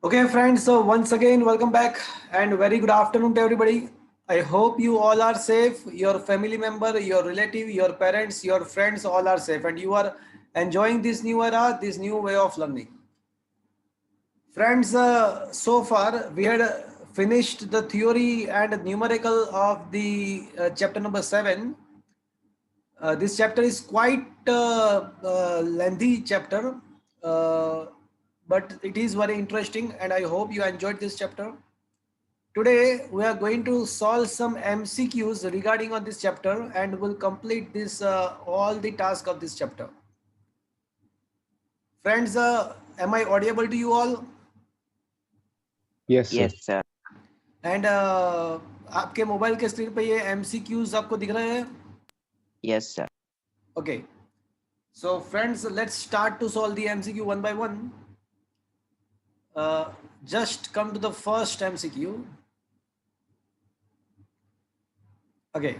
Okay, friends, so once again, welcome back and very good afternoon to everybody. I hope you all are safe, your family member, your relative, your parents, your friends all are safe and you are enjoying this new era, this new way of learning. Friends, so far we had finished the theory and numerical of the chapter number 7. This chapter is quite lengthy chapter, uh, but it is very interesting and I hope you enjoyed this chapter. Today we are going to solve some MCQs regarding on this chapter and will complete this all the task of this chapter. Friends, am I audible to you all? Yes, sir. Yes, sir. And आपके mobile के screen पे ये MCQs आपको दिख रहे हैं? Yes, sir. Okay. So friends, let's start to solve the MCQ one by one. Just come to the first MCQ. Okay.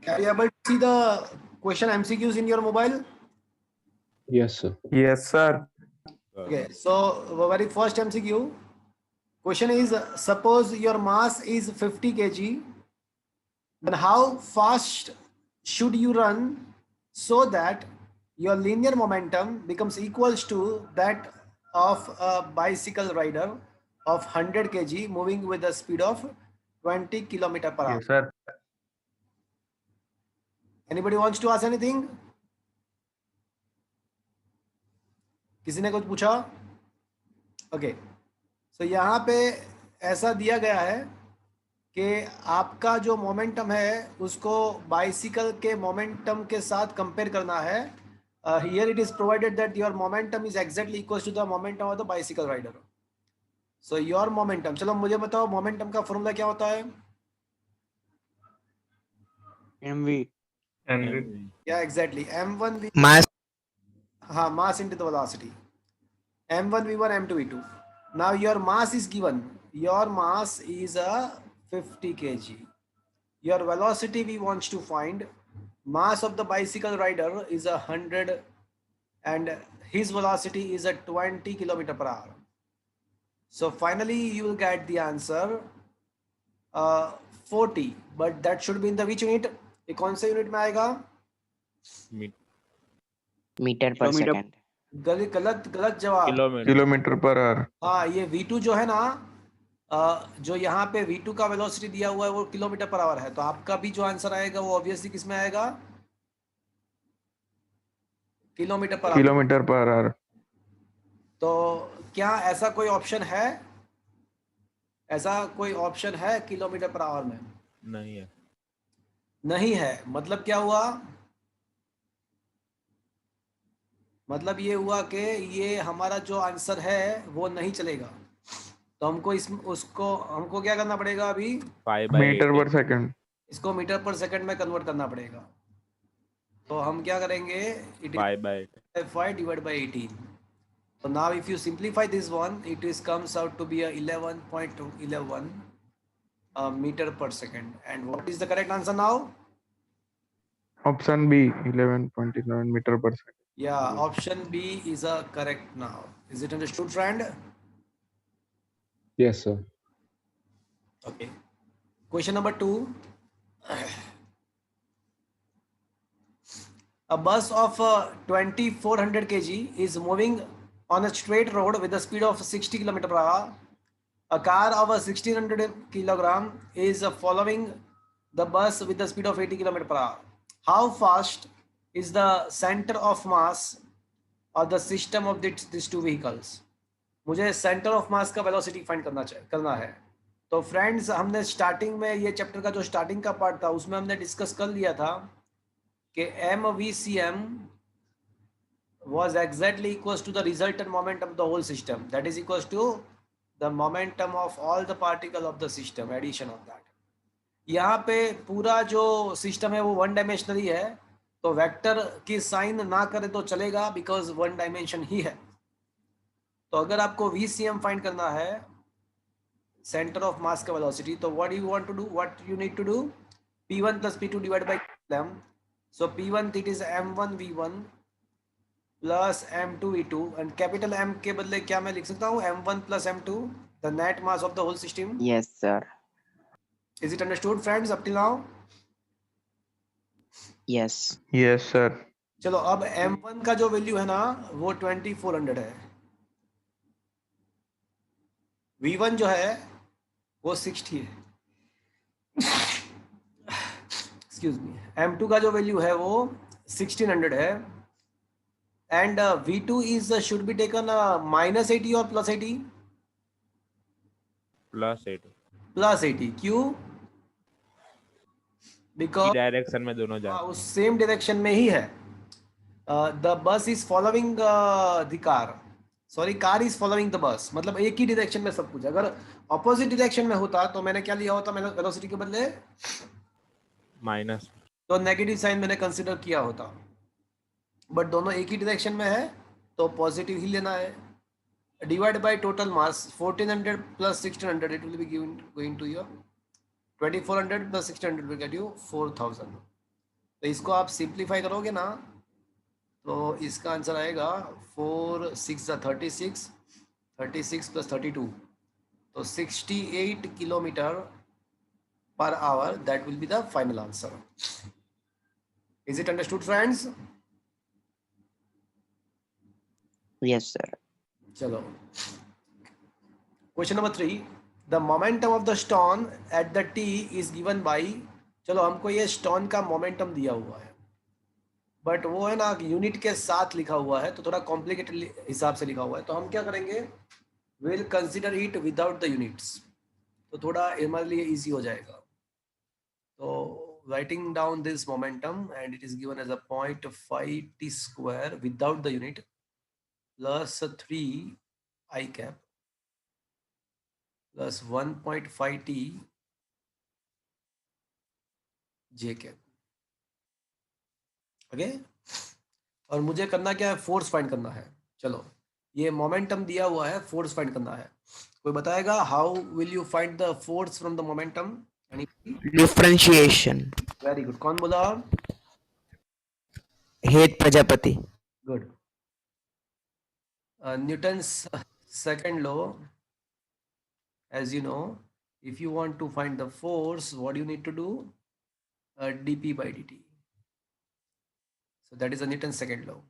Are you able to see the question MCQs in your mobile? Yes, sir. Yes, sir. Okay, so the very first MCQ question is, suppose your mass is 50 kg, then how fast should you run so that your linear momentum becomes equals to that of a bicycle rider of 100 kg moving with a speed of 20 km per hour? Yes, sir. Anybody wants to ask anything? किसी ने कुछ पूछा? Okay, सो यहाँ पे ऐसा दिया गया है कि आपका जो मोमेंटम है उसको बाइसिकल के मोमेंटम के साथ कंपेयर करना है. Here it is provided that your momentum is exactly equal to the momentum of the bicycle rider. So your momentum, चलो मुझे बताओ मोमेंटम का फॉर्मूला क्या होता है? MV. क्या एग्जैक्टली m1 Mass. हाँ, mass into the velocity. m1 v1 m2 v2. Now your mass is given. Your mass is a 50 kg. Your velocity we want to find. Mass of the bicycle rider is 100 and his velocity is a 20 km per hour. So finally you will get the answer 40. But that should be in the which unit? ये कौन से unit में आएगा? Meter per Kilometer. second. गलत जवाब. Kilometre per hour. हाँ, ये V2 जो है ना, जो यहाँ पे V2 का वेलोसिटी दिया हुआ है वो किलोमीटर पर आवर है, तो आपका भी जो आंसर आएगा वो ऑब्वियसली किस में आएगा? Kilometre per hour. Kilometre per hour. तो क्या ऐसा कोई ऑप्शन है? ऐसा कोई ऑप्शन है किलोमीटर पर आवर में? नहीं है. नहीं है. मतलब क्या हुआ? मतलब ये हुआ कि ये हमारा जो आंसर है वो नहीं चलेगा. तो हमको हमको क्या करना पड़ेगा अभी? Metre per second. इसको मीटर पर सेकंड में कन्वर्ट करना पड़ेगा. तो हम क्या करेंगे? It is 5 divide by 18. So now if you simplify this one, it is comes out to be a 11.11 meter per second. And what is the correct answer now? Option B 11.11 metre per second. Yeah, option B is a correct now. Is it understood, friend? Yes, sir. Okay. Question number 2. A bus of 2400 kg is moving on a straight road with a speed of 60 km per hour. A car of 1600 kilogram is following the bus with the speed of 80 km per hour. How fast is the center of mass of the system of these two vehicles? मुझे centre of mass का velocity find करना है. तो friends, हमने starting में ये chapter का जो स्टार्टिंग का पार्ट था उसमें हमने डिस्कस कर लिया था कि MVCM was exactly equals to the resultant momentum of the whole system, that is equals to the momentum of all the particle of the system, addition of that. यहाँ पे पूरा जो सिस्टम है वो वन डायमेंशनली है, तो vector की sign ना करे तो चलेगा बिकॉज वन डायमेंशन ही है। तो अगर आपको VCM फाइंड करना है, सेंटर ऑफ मास का वेलोसिटी, तो what you want to do, what you need to do, P1 plus P2 divided by m. So P1 it is m1 v1 plus m2 v2, and capital M के बदले क्या मैं लिख सकता हूँ, m1 plus m2, the net mass of the whole system. Yes, sir. Is it understood friends up till now? Yes. Yes, sir. चलो अब m1 का जो वैल्यू है ना वो 2400 है, v1 जो है वो 60 है, एक्सक्यूज मी, m2 का जो वैल्यू है वो 1600 है, and v2 is should be taken minus 80 or plus 80? Plus 80 plus 80, क्यों? बिकॉज डायरेक्शन में दोनों जा उस सेम डायरेक्शन में ही है, the bus is following the car, sorry car is following the bus, मतलब एक ही डायरेक्शन में सब कुछ। अगर ऑपोजिट डायरेक्शन में होता तो मैंने क्या लिया होता, मैंने वेलोसिटी के बदले माइनस, तो नेगेटिव साइन मैंने कंसिडर किया होता, बट दोनों एक ही डायरेक्शन में है तो पॉजिटिव ही लेना है। Divide by total mass 1400 plus 1600, it will be given going to your 2400 plus 1600 will get you 4000। तो इसको आप सिंप्लीफाई करोगे ना तो इसका आंसर आएगा 4 6 36, 36 plus 32, तो 68 kilometre per hour, that will be the final answer. Is it understood friends? Yes, sir. चलो question number 3, the momentum of the stone at the T is given by, चलो हमको ये स्टोन का momentum दिया हुआ है, but वो है ना यूनिट के साथ लिखा हुआ है तो थोड़ा कॉम्प्लिकेटेड हिसाब से लिखा हुआ है, तो हम क्या करेंगे, will consider it without the units, तो थोड़ा हमारे लिए इजी हो जाएगा। तो writing down this momentum and it is given as a 0.5 t square without the unit plus 3 I cap plus 1.5 t j cap, okay. और मुझे करना क्या है, फोर्स फाइंड करना है। चलो ये मोमेंटम दिया हुआ है, फोर्स फाइंड करना है, कोई बताएगा how will you find the force from the momentum? Differentiation. Very good, कौन बोला? हेत Prajapati. Good. Newton's second law, as you know, if you want to find the force, what do you need to do? dp by dt, so that is a Newton's second law।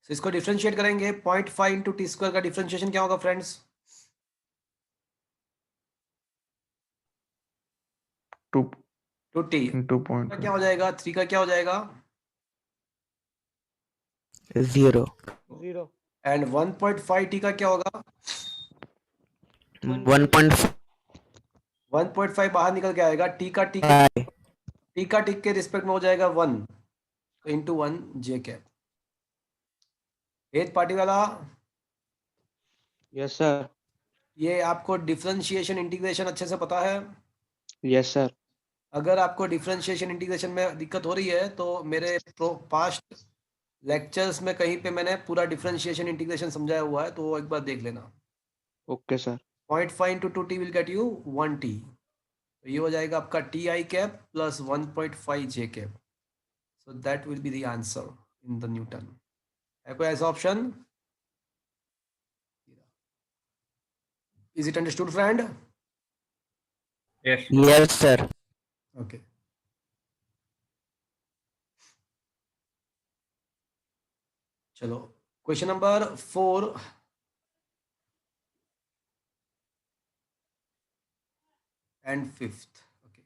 so इसको differentiate करेंगे, 0.5 into T square का differentiation क्या होगा friends? 2 to T into का क्या 0.5. हो जाएगा, 3 का क्या हो जाएगा, 0. एंड 1.5 टी का क्या होगा, 1.5. 1.5 बाहर निकल के आएगा, टी का टिक के रिस्पेक्ट में हो जाएगा 1 इंटू 1 जे कैप। एथ पार्टी वाला, Yes, sir. ये आपको डिफरेंशिएशन इंटीग्रेशन अच्छे से पता है? Yes, sir. अगर आपको डिफरेंशिएशन इंटीग्रेशन में दिक्कत हो रही है तो मेरे पास्ट लेक्चर्स में कहीं पे मैंने पूरा डिफरेंशिएशन इंटीग्रेशन समझाया हुआ है, तो वो एक बार देख लेना। Okay, sir. 0.5 into 2t will get you 1t, तो ये हो जाएगा आपका T I cap plus 1.5 J cap, so that will be the answer in the newton. है कोई ऐसा option? Is it understood friend? Yes Yes, sir. Okay, चलो question number 4 and 5th। Okay,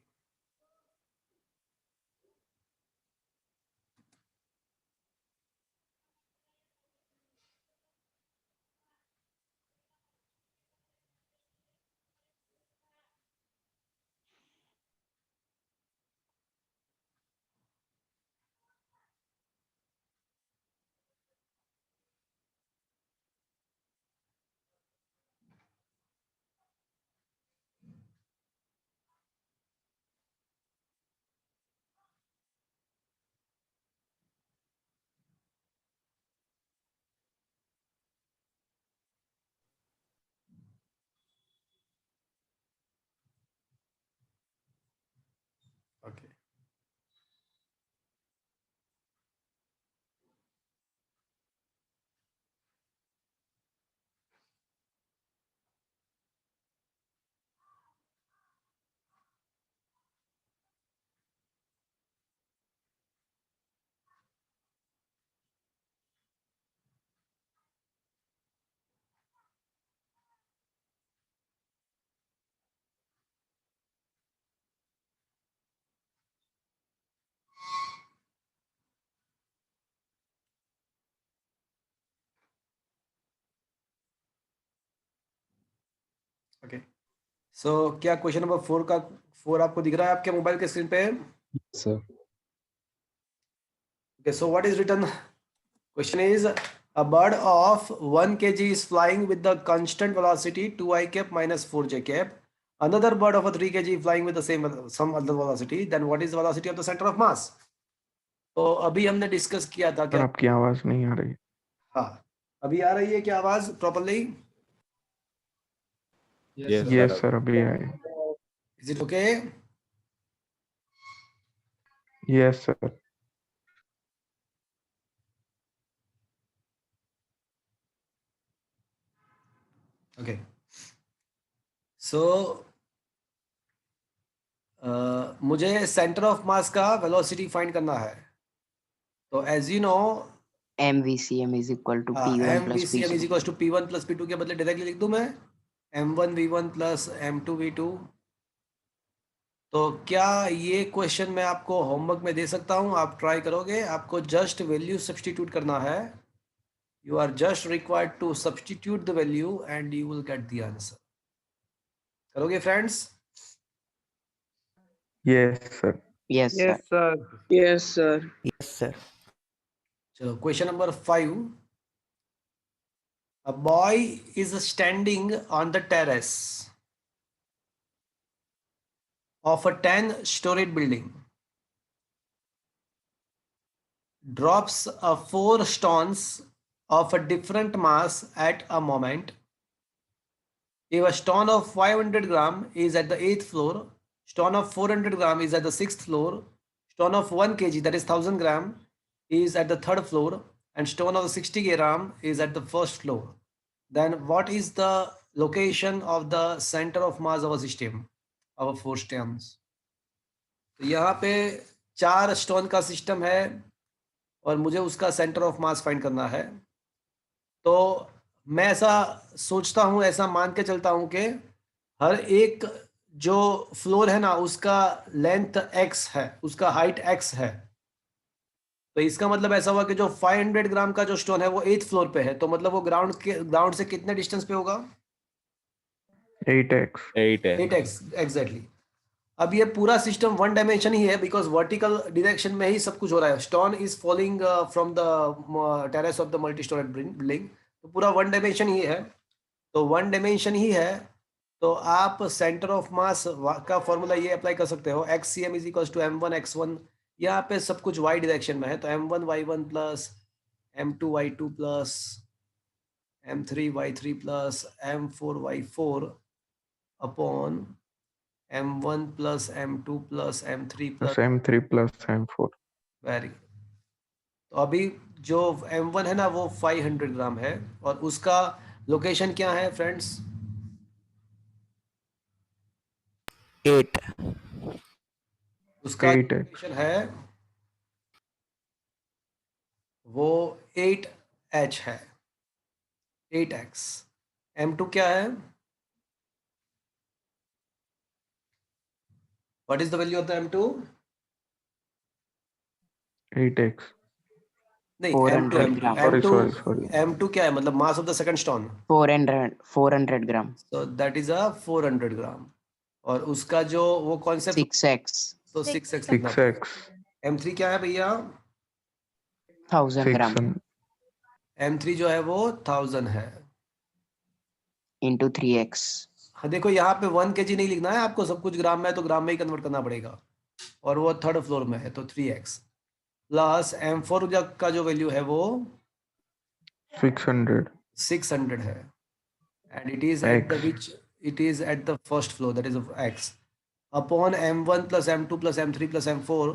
okay, so क्या question number 4 आपको दिख रहा है आपके मोबाइल के स्क्रीन पे? sir. Okay, so what is written? Question is, a bird of 1 kg is flying with the constant velocity 2i cap minus 4j cap. Another bird of a 3 kg flying with the some other velocity. Then what is the velocity of the center of mass? तो अभी हमने discuss किया था sir क्या? आपकी आवाज नहीं आ रही। हाँ, अभी आ रही है क्या आवाज properly? Yes, yes sir. Sir अभी आए। Is it okay? Yes sir. Okay. So मुझे सेंटर ऑफ मास का वेलोसिटी फाइंड करना है। तो as you know MVCM is equal to P1 plus MVCM P2. Is equal to P1 plus P2 के बदले directly लिख दूं मैं M1 V1 plus M2 V2। तो क्या ये क्वेश्चन मैं आपको होमवर्क में दे सकता हूं? आप ट्राई करोगे? आपको जस्ट वैल्यू सब्स्टिट्यूट करना है। You are just required to substitute the value and you will get the answer. करोगे friends? Yes sir. Yes, sir. sir. Yes, sir. Yes, sir. चलो question number 5। A boy is standing on the terrace of a 10-storied building, drops 4 stones of a different mass at a moment. If a stone of 500 gram is at the 8th floor, stone of 400 gram is at the 6th floor, stone of 1 kg, that is 1000 gram, is at the 3rd floor, and stone of 60 gram is at the 1st floor. Then what is the location of the center of mass of a system, our 4 stones? तो यहाँ पे 4 stone का system है और मुझे उसका centre of mass find करना है। तो मैं ऐसा सोचता हूँ, ऐसा मान के चलता हूँ कि हर एक जो फ्लोर है ना उसका लेंथ x है, उसका हाइट x है। तो इसका मतलब ऐसा हुआ कि जो 500 ग्राम का जो स्टोन है वो 8th फ्लोर पे है, तो मतलब वो ग्राउंड से कितने डिस्टेंस पे होगा? 8x। 8x exactly. अब ये पूरा सिस्टम 1 डायमेंशन ही है बिकॉज वर्टिकल डायरेक्शन में ही सब कुछ हो रहा है। Stone is falling from the terrace of the multi storeyed building, तो पूरा 1 डायमेंशन ही है। तो 1 डायमेंशन ही है तो आप सेंटर ऑफ मास का फॉर्मूला ये अप्लाई कर सकते हो, XCM is equal to M1 X1। यहाँ पे सब कुछ y डायरेक्शन में है तो M1 Y1 plus M2 Y2 plus M3 Y3 plus M4 Y4 upon M1 plus M2 plus M3 plus M3 plus M4। Very. तो अभी जो M1 है ना वो 500 ग्राम है और उसका लोकेशन क्या है फ्रेंड्स? 8. उसका 8x। लोकेशन है वो 8H है, 8x। M2 क्या है? What is the value of the M2? 8x। नहीं 400 M2 ग्राम। Sorry। M2 क्या है? मतलब mass of the second stone. 400 gram. So that is a 400 ग्राम। और उसका जो वो कौन से 6x. तो 6x लिखना। 6x। M3 क्या है भैया? 1000 gram 600 M3 जो है वो 1000 है। into 3x. हाँ देखो यहाँ पे 1 kg नहीं लिखना है आपको, सब कुछ ग्राम में है तो ग्राम में ही कन्वर्ट करना पड़ेगा। और वो 3rd फ्लोर में है तो 3x प्लस M4 का जो वैल्यू है वो 600 है and it is at the which it is at the first floor that is x upon M1 plus M2 plus M3 plus M4।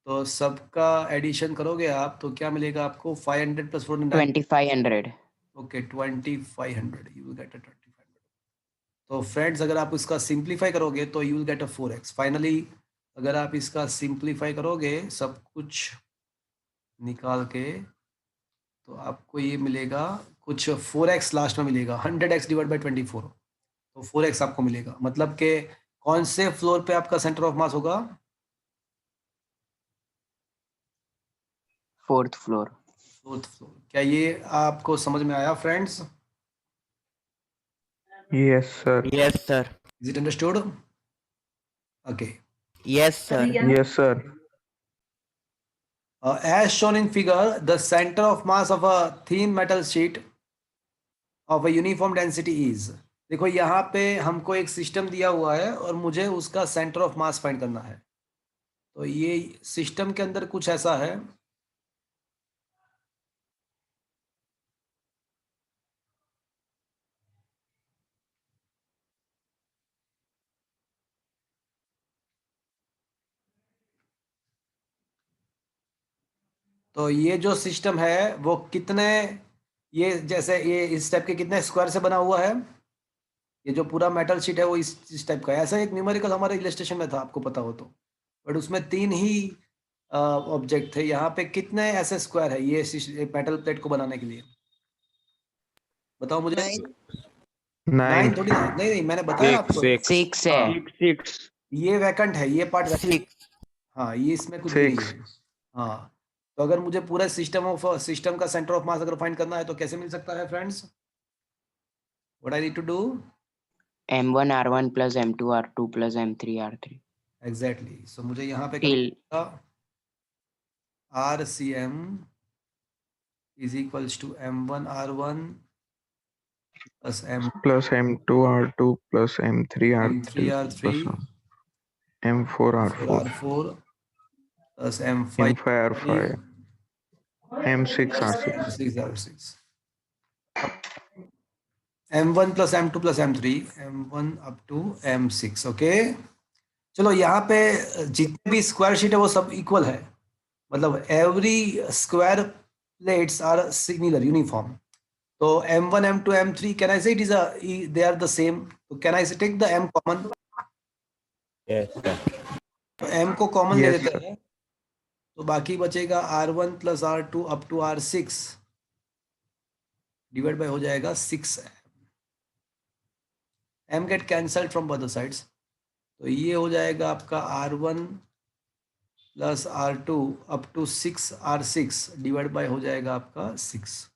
तो सबका एडिशन करोगे आप तो क्या मिलेगा आपको? 500 plus 400 2500. Okay 2500 you will get a 2500। तो फ्रेंड्स अगर आप इसका सिंप्लीफाई करोगे तो you will get a 4x। Finally अगर आप इसका सिंप्लीफाई करोगे सब कुछ निकाल के तो आपको ये मिलेगा कुछ 4x लास्ट में मिलेगा, 100x डिवाइड बाई 24 तो 4x आपको मिलेगा। मतलब कि कौन से फ्लोर पे आपका सेंटर ऑफ मास होगा? 4th floor. 4th floor. क्या ये आपको समझ में आया friends? Yes, sir. Yes, sir. Is it understood? Okay. Yes, sir. Yes, sir. As shown in figure, the center of mass of a thin metal sheet of a uniform density is. देखो यहाँ पे हमको एक system दिया हुआ है और मुझे उसका सेंटर ऑफ मास फाइंड करना है। तो ये सिस्टम के अंदर कुछ ऐसा है। तो ये जो सिस्टम है वो कितने, ये जैसे ये इस टाइप के कितने स्क्वायर से बना हुआ है। ये जो पूरा मेटल शीट है वो इस टाइप का है। ऐसा एक न्यूमेरिकल हमारे इलस्ट्रेशन में था, आपको पता हो तो, बट उसमें 3 ही ऑब्जेक्ट थे। यहाँ पे कितने ऐसे स्क्वायर है ये मेटल प्लेट को बनाने के लिए, बताओ मुझे। 9 थोड़ी ना, नहीं मैंने बताया आपको 6 है। Six. ये वैकेंट है, ये पार्ट 6. हाँ, ये इसमें कुछ भी नहीं है। हाँ, तो अगर मुझे पूरा सिस्टम का सेंटर ऑफ मास अगर फाइंड करना है तो कैसे मिल सकता है friends? What I need to do? M1 R1 plus M2 R2 plus M3 R3 exactly. So मुझे यहाँ पे till RCM is equals to M1 R1 plus Plus M2 R2 plus M3 M3 R3 R3 plus M4 R4 R4 plus M5 M5 R5 M6 R6 6 R6 M1 plus M2 plus M3 M1 up to M6। Okay, चलो यहाँ पे जितने भी square sheet है वो सब equal है, मतलब every square plates are similar uniform. तो M1 M2 M3 can I say it is they are the same. तो can I say take the M common? Yes, sir. तो M को common ले Yes, लेते sir. हैं, तो बाकी बचेगा R1 plus R2 up to R6 divide by हो जाएगा 6। M get cancelled from both the sides, तो ये हो जाएगा आपका R1 plus R2 up to 6 R6 divide by हो जाएगा आपका 6।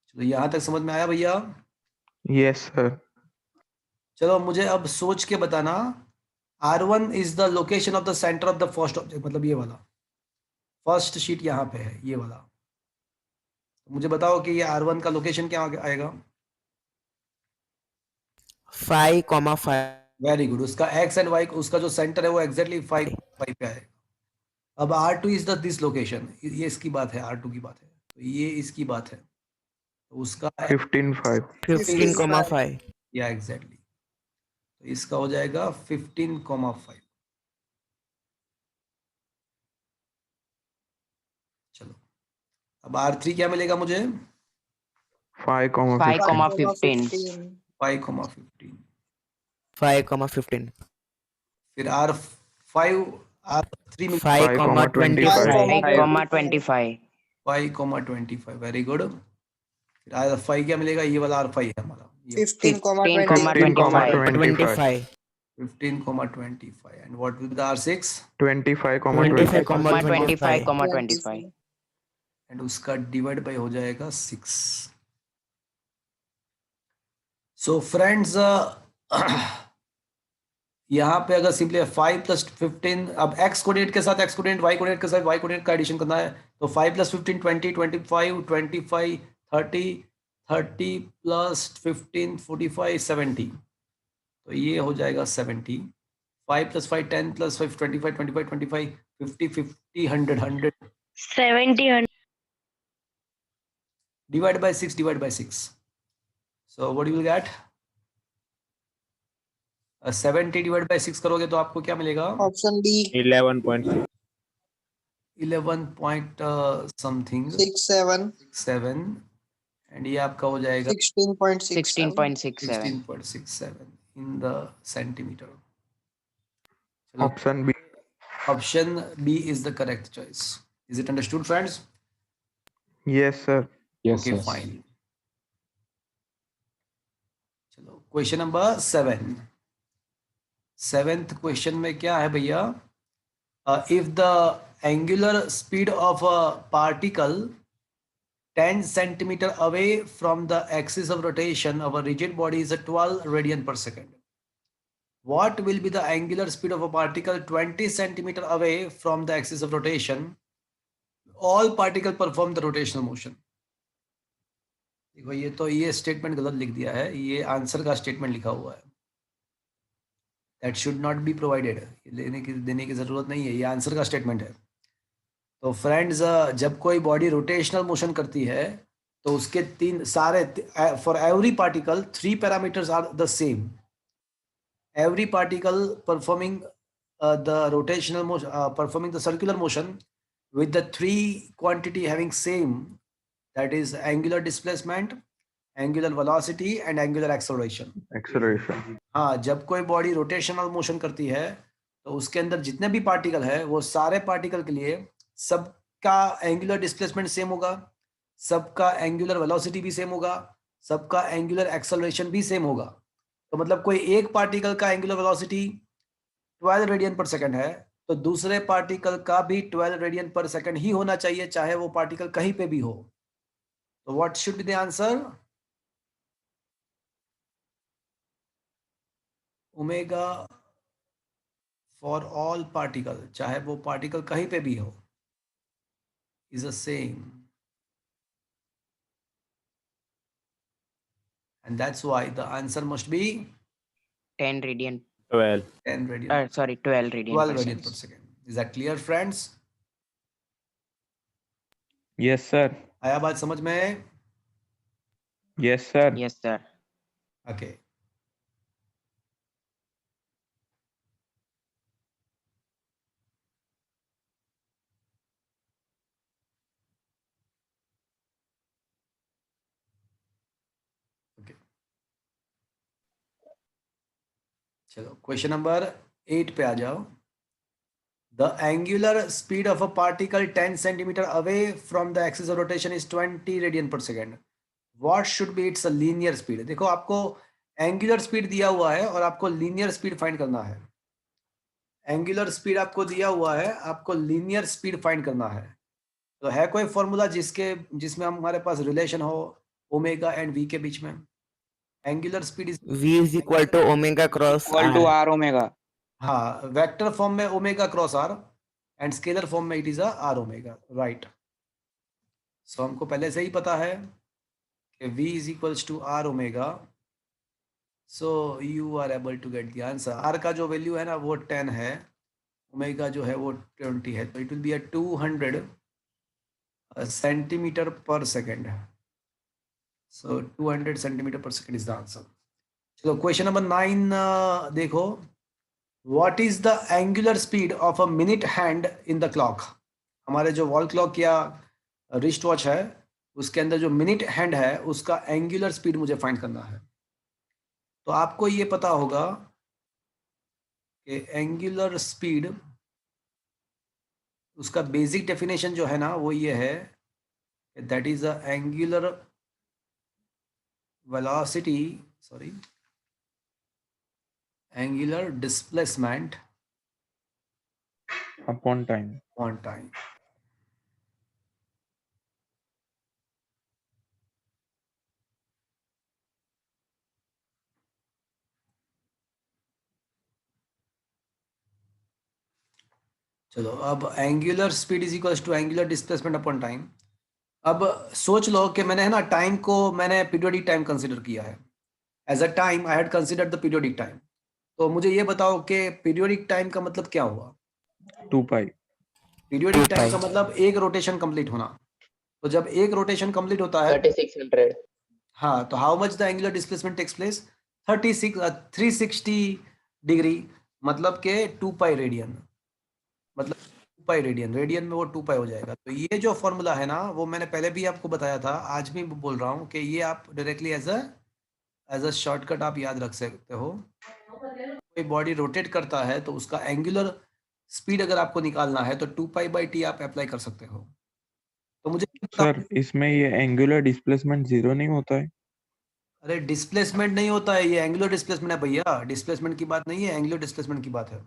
चलो यहाँ तक समझ में आया भैया? Yes, sir. चलो मुझे अब सोच के बताना, R1 is the location of the centre of the first object, मतलब ये वाला फर्स्ट शीट यहाँ पे है, ये वाला। मुझे बताओ कि ये R1 का लोकेशन क्या आएगा? 5,5. Very good. उसका एक्स एंड वाई, उसका जो सेंटर है वो एग्जैक्टली 5 पे आएगा। अब R2 is the this location, ये इसकी बात है, R2 की बात है, तो ये इसकी बात है, तो उसका 15.5 15,5. या एग्जैक्टली, तो इसका हो जाएगा 15,5। चलो अब R3 क्या मिलेगा मुझे? 5,15 5,15 5,15। 5,15. फिर R5 R3 मिल 5,25. 5,25 5,25। Very good. फिर R5 क्या मिलेगा? ये वाला R5 है हमारा, ये 15,25 25. 15,25। And what will be the R6? 25,25 25,25 and उसका डिवाइड बाय हो जाएगा 6। सो फ्रेंड्स यहाँ पे अगर सिंपली 5 + 15, अब x कोऑर्डिनेट के साथ x कोऑर्डिनेट, y कोऑर्डिनेट के साथ y कोऑर्डिनेट का एडिशन करना है, तो 5 + 15 20 25 25 30 30 + 15 45 70, तो ये हो जाएगा 70। 5 + 5 10 + 5 25 25 25 50 50 100 100 70 divide by 6 divide by 6। So what you will get? 70 divide by 6 करोगे तो आपको क्या मिलेगा? Option B 11.6. 11 point something 67 and ये आपका हो जाएगा 16.67 16.67 16.67 in the centimetre. Option B. Option B is the correct choice. Is it understood friends? Yes, sir. Yes, okay sir. Fine. चलो क्वेश्चन नंबर 7। 7th क्वेश्चन में क्या है भैया? If the angular speed of a particle 10 centimeter away from the axis of rotation of a rigid body is a 12 radian per second. What will be the angular speed of a particle 20 centimeter away from the axis of rotation? All particles perform the rotational motion. देखो ये statement गलत लिख दिया है, ये answer का statement लिखा हुआ है. That should not be provided, देने की जरूरत नहीं है, ये आंसर का स्टेटमेंट है. तो फ्रेंड्स, जब कोई बॉडी रोटेशनल मोशन करती है तो उसके तीन सारे, for every particle 3 parameters are the same. Every particle performing the rotational motion, performing the circular motion with the 3 quantity having same, that is angular displacement, angular velocity and angular acceleration. हाँ, जब कोई body rotational motion करती है तो उसके अंदर जितने भी पार्टिकल है वो सारे पार्टिकल के लिए सबका एंगुलर डिस्प्लेसमेंट सेम होगा, सबका एंगुलर वेलोसिटी भी सेम होगा, सबका एंगुलर एक्सेलरेशन भी सेम होगा. तो मतलब कोई एक पार्टिकल का एंगुलर वेलोसिटी 12 रेडियन पर सेकंड है तो दूसरे पार्टिकल का भी 12 रेडियन पर सेकंड ही होना चाहिए, चाहे वो पार्टिकल कहीं पे भी हो. तो what should be the answer? Omega for all particle, चाहे वो पार्टिकल कहीं पे भी हो, is the same. And that's why the answer must be 10 radian. 12. 10 radian. Sorry, 12 radian 12 per radian per second. second. Is that clear, friends? Yes, sir. आया बात समझ में? Yes, sir. Yes, sir. Okay. Okay. चलो question number 8 पे आ जाओ. The angular speed of a particle 10 centimeter away from the axis of rotation is 20 radian per second. What should be its linear speed? देखो आपको angular speed दिया हुआ है और आपको लीनियर स्पीड फाइंड करना है. एंगुलर स्पीड आपको दिया हुआ है, आपको लीनियर स्पीड फाइंड करना है. तो है कोई फॉर्मूला जिसमें हमारे पास रिलेशन हो ओमेगा एंड वी के बीच में? Angular speed is V is equal to omega cross Equal to R. R omega. हाँ, वेक्टर फॉर्म में omega cross R and scalar form में it is R omega, right. So हमको पहले से ही पता है कि v is equals to R omega. So you are able to get the answer. R का जो वैल्यू है ना वो 10 है, ओमेगा जो है वो 20 है, तो इट विल बी 200 सेंटीमीटर पर सेकेंड. सो 200 सेंटीमीटर पर सेकेंड इज द आंसर. चलो क्वेश्चन नंबर 9 देखो. What is the angular speed of a minute hand in the clock? हमारे जो वॉल क्लॉक या रिस्ट वॉच है उसके अंदर जो मिनट हैंड है उसका एंगुलर स्पीड मुझे फाइंड करना है. तो आपको ये पता होगा कि एंगुलर स्पीड, उसका बेसिक डेफिनेशन जो है ना वो ये है, that is a angular velocity, sorry, angular displacement Upon time. on time. चलो अब angular speed is equals to angular displacement upon time. अब सोच लो कि मैंने है ना टाइम को मैंने पीरियोडिक टाइम कंसीडर किया है. As a time I had considered the periodic time. तो मुझे ये बताओ कि पीरियोडिक टाइम का मतलब क्या हुआ? 2 pi. पीरियोडिक टाइम का मतलब एक रोटेशन कंप्लीट होना. तो जब एक रोटेशन कंप्लीट होता है 3600. हाँ, तो how much the angular displacement takes place? 360 degree, मतलब के 2 पाई रेडियन, मतलब 2 पाई रेडियन, रेडियन में वो 2 पाई हो जाएगा. तो ये जो फॉर्मूला है ना वो मैंने पहले भी आपको बताया था, आज भी बोल रहा हूँ कि ये आप डायरेक्टली एज अ शॉर्टकट आप याद रख सकते हो. कोई बॉडी रोटेट करता है तो उसका एंगुलर स्पीड अगर आपको निकालना है तो 2 पाई बाई टी आप अप्लाई कर सकते हो. तो मुझे सर इसमें ये एंगुलर डिस्प्लेसमेंट 0 नहीं होता है? अरे डिस्प्लेसमेंट नहीं होता है, ये एंगुलर डिस्प्लेसमेंट है भैया. डिस्प्लेसमेंट की बात नहीं है, एंगुलर डिस्प्लेसमेंट की बात है.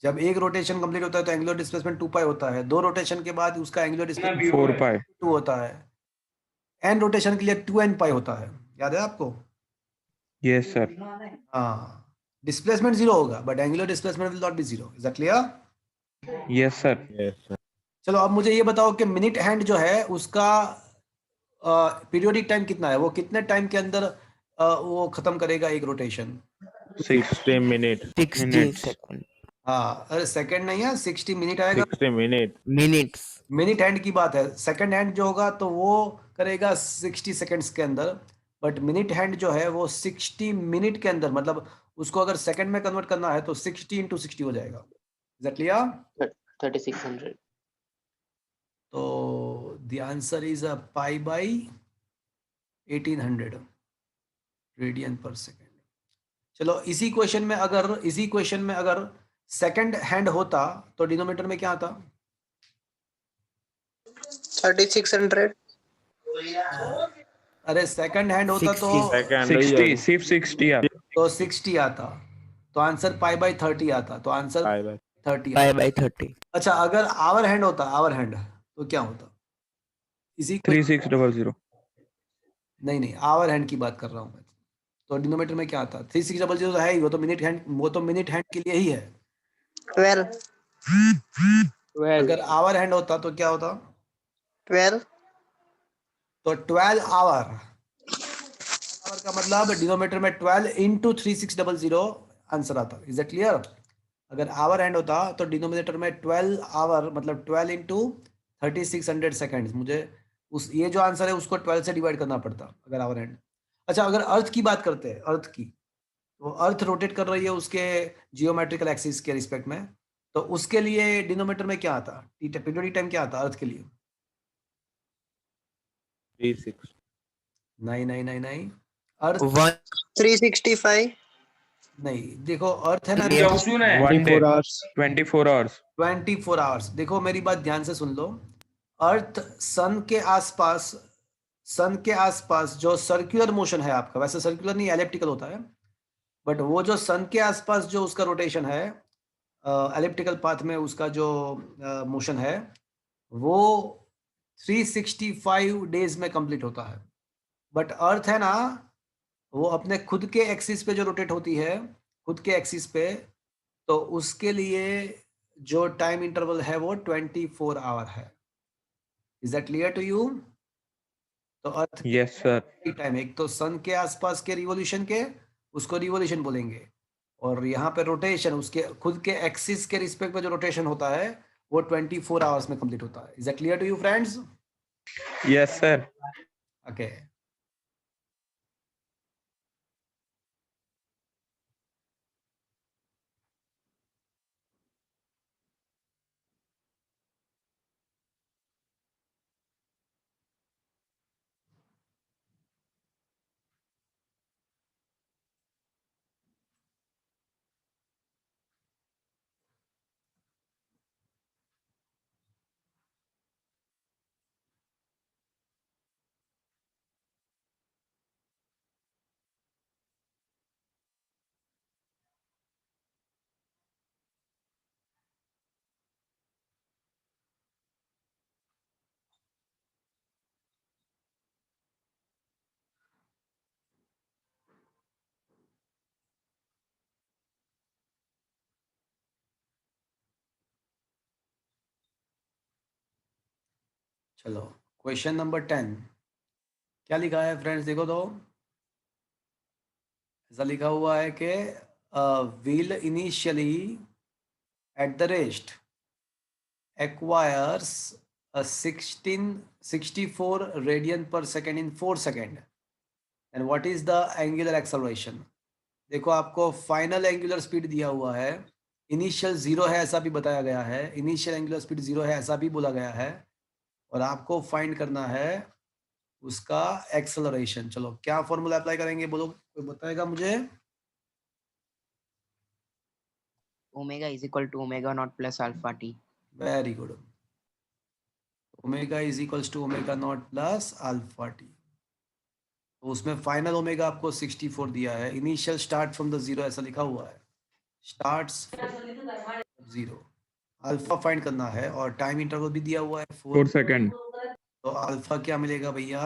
जब एक रोटेशन कंप्लीट होता है तो एंगुलर डिस्प्लेसमेंट 2 पाई होता है, 2 रोटेशन के बाद उसका एंगुलर डिस्प्लेसमेंट 4 पाई 2 होता है, n रोटेशन के लिए 2n पाई होता है, याद है आपको? यस सर हाँ, डिस्प्लेसमेंट 0 होगा but angular displacement will not be 0, is that clear? Yes sir Yes, sir. चलो अब मुझे ये बताओ कि मिनट हैंड जो है उसका पीरियोडिक टाइम कितना है, वो कितने टाइम के अंदर वो खत्म करेगा एक रोटेशन? 60 minutes. 60 Minutes. seconds. हाँ, अरे सेकंड नहीं है, 60 मिनट आएगा। 60 minutes. Minutes. मिनट हैंड की बात है, सेकंड हैंड जो होगा तो वो करेगा 60 सेकंड्स के अंदर, बट मिनट हैंड जो है वो 60 मिनट के अंदर, मतलब उसको अगर सेकंड में कन्वर्ट करना है तो 60 into 60 हो जाएगा, इज दैट क्लियर? 3600. तो the answer is pi by 1800 radian पर सेकेंड। चलो इसी क्वेश्चन में अगर सेकंड हैंड होता तो डिनोमिनेटर में क्या आता? 3600. अरे सेकंड हैंड होता तो 60 60 सिर्फ 60 यार तो 60 आता, तो आंसर पाई बाई 30 आता, तो आंसर 30 Pi आता। by 30. अच्छा, अगर आवर हैंड होता, आवर हैंड तो क्या होता? इसी 3600 नहीं, आवर हैंड की बात कर रहा हूँ मैं, तो डिनोमिनेटर में क्या आता? 3600 तो है ही, वो तो मिनट हैंड के लिए ही है। 12. अगर आवर हैंड होता तो क्या होता? 12. तो 12 आवर का मतलब डिनोमिनेटर में 12 into 3600 आंसर आता, इज दैट क्लियर? अगर आवर हैंड होता तो डिनोमिनेटर में 12 आवर मतलब 12 into 3600 सेकंड्स, मुझे उस ये जो आंसर है उसको 12 से डिवाइड करना पड़ता अगर आवर हैंड। अच्छा, अगर अर्थ की बात करते हैं, अर्थ की, तो अर्थ रोटेट कर रही है उसके जियोमेट्रिकल एक्सिस के रिस्पेक्ट में, तो उसके लिए डिनोमिनेटर में क्या आता? पीरियोडिक टाइम क्या आता अर्थ के लिए? 36. नहीं, अर्थ 365. नहीं, देखो अर्थ है ना, 24 hours. 24 hours 24 hours. देखो मेरी बात ध्यान से सुन लो, अर्थ सन के आसपास जो सर्कुलर मोशन है आपका, वैसे सर्कुलर नहीं एलिप्टिकल होता है, बट वो जो सन के आसपास जो उसका रोटेशन है एलिप्टिकल पाथ में उसका जो मोशन है वो 365 डेज में कंप्लीट होता है। बट अर्थ है ना, वो अपने खुद के एक्सिस पे जो रोटेट होती है, खुद के एक्सिस पे, तो उसके लिए जो टाइम इंटरवल है वो 24 आवर है। Is that clear to you? तो अर्थ यस सर की टाइम, एक तो सन के आसपास के रिवॉल्यूशन के, उसको रिवॉल्यूशन बोलेंगे, और यहाँ पे रोटेशन उसके खुद के एक्सिस के रिस्पेक्ट पे जो रोटेशन होता है वो 24 आवर्स में कंप्लीट होता है। Is that clear to you friends? Yes sir okay, चलो क्वेश्चन नंबर 10 क्या लिखा है फ्रेंड्स, देखो तो। ऐसा लिखा हुआ है कि wheel initially at the rest acquires a 64 radian per second in 4 seconds, and what is the angular acceleration? देखो आपको फाइनल एंगुलर स्पीड दिया हुआ है, इनिशियल 0 है ऐसा भी बताया गया है, इनिशियल एंगुलर स्पीड 0 है ऐसा भी बोला गया है, और आपको फाइंड करना है उसका एक्सेलरेशन। चलो क्या फॉर्मूला अप्लाई करेंगे, बोलो, कोई बताएगा मुझे? Omega is equal to omega naught plus alpha t. Very good, omega is equals to omega naught plus alpha t. तो उसमें फाइनल ओमेगा आपको 64 दिया है, initial start from the zero ऐसा लिखा हुआ है, स्टार्ट्स 0। अल्फा फाइंड करना है और टाइम इंटरवल भी दिया हुआ है 4 4 सेकंड। तो अल्फा क्या मिलेगा भैया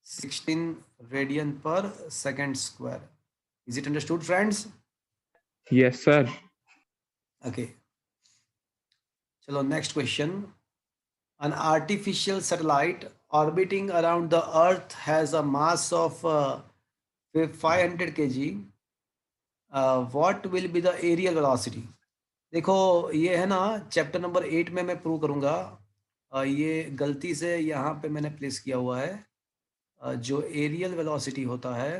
16 रेडियन पर second square. Is it understood friends? Yes sir. Okay चलो next question. An artificial satellite orbiting around the earth has a mass of 500 kg. What will be the aerial velocity? देखो ये है ना chapter number 8 में मैं prove करूंगा। ये गलती से यहाँ पे मैंने प्लेस किया हुआ है। जो एरियल वेलोसिटी होता है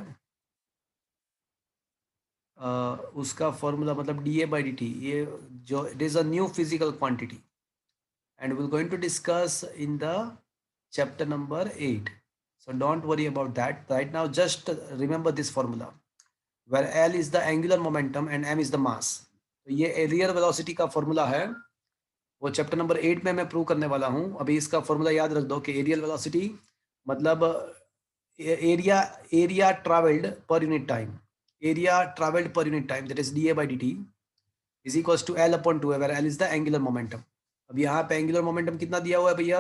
उसका फॉर्मूला मतलब dA/dt, ये जो it is a new physical quantity and we're going to discuss in the chapter number 8. So don't worry about that. Right now, just remember this formula where L is the angular momentum and M is the mass. तो ये areal velocity का formula है, वो chapter number 8 में मैं prove करने वाला हूँ। अभी इसका फॉर्मूला याद रख दो कि एरियल वेलोसिटी मतलब area travelled per unit time, area travelled per unit time that is dA/dt is equals to L/2 where L is the angular momentum. अब यहाँ पे एंगुलर मोमेंटम कितना दिया हुआ है भैया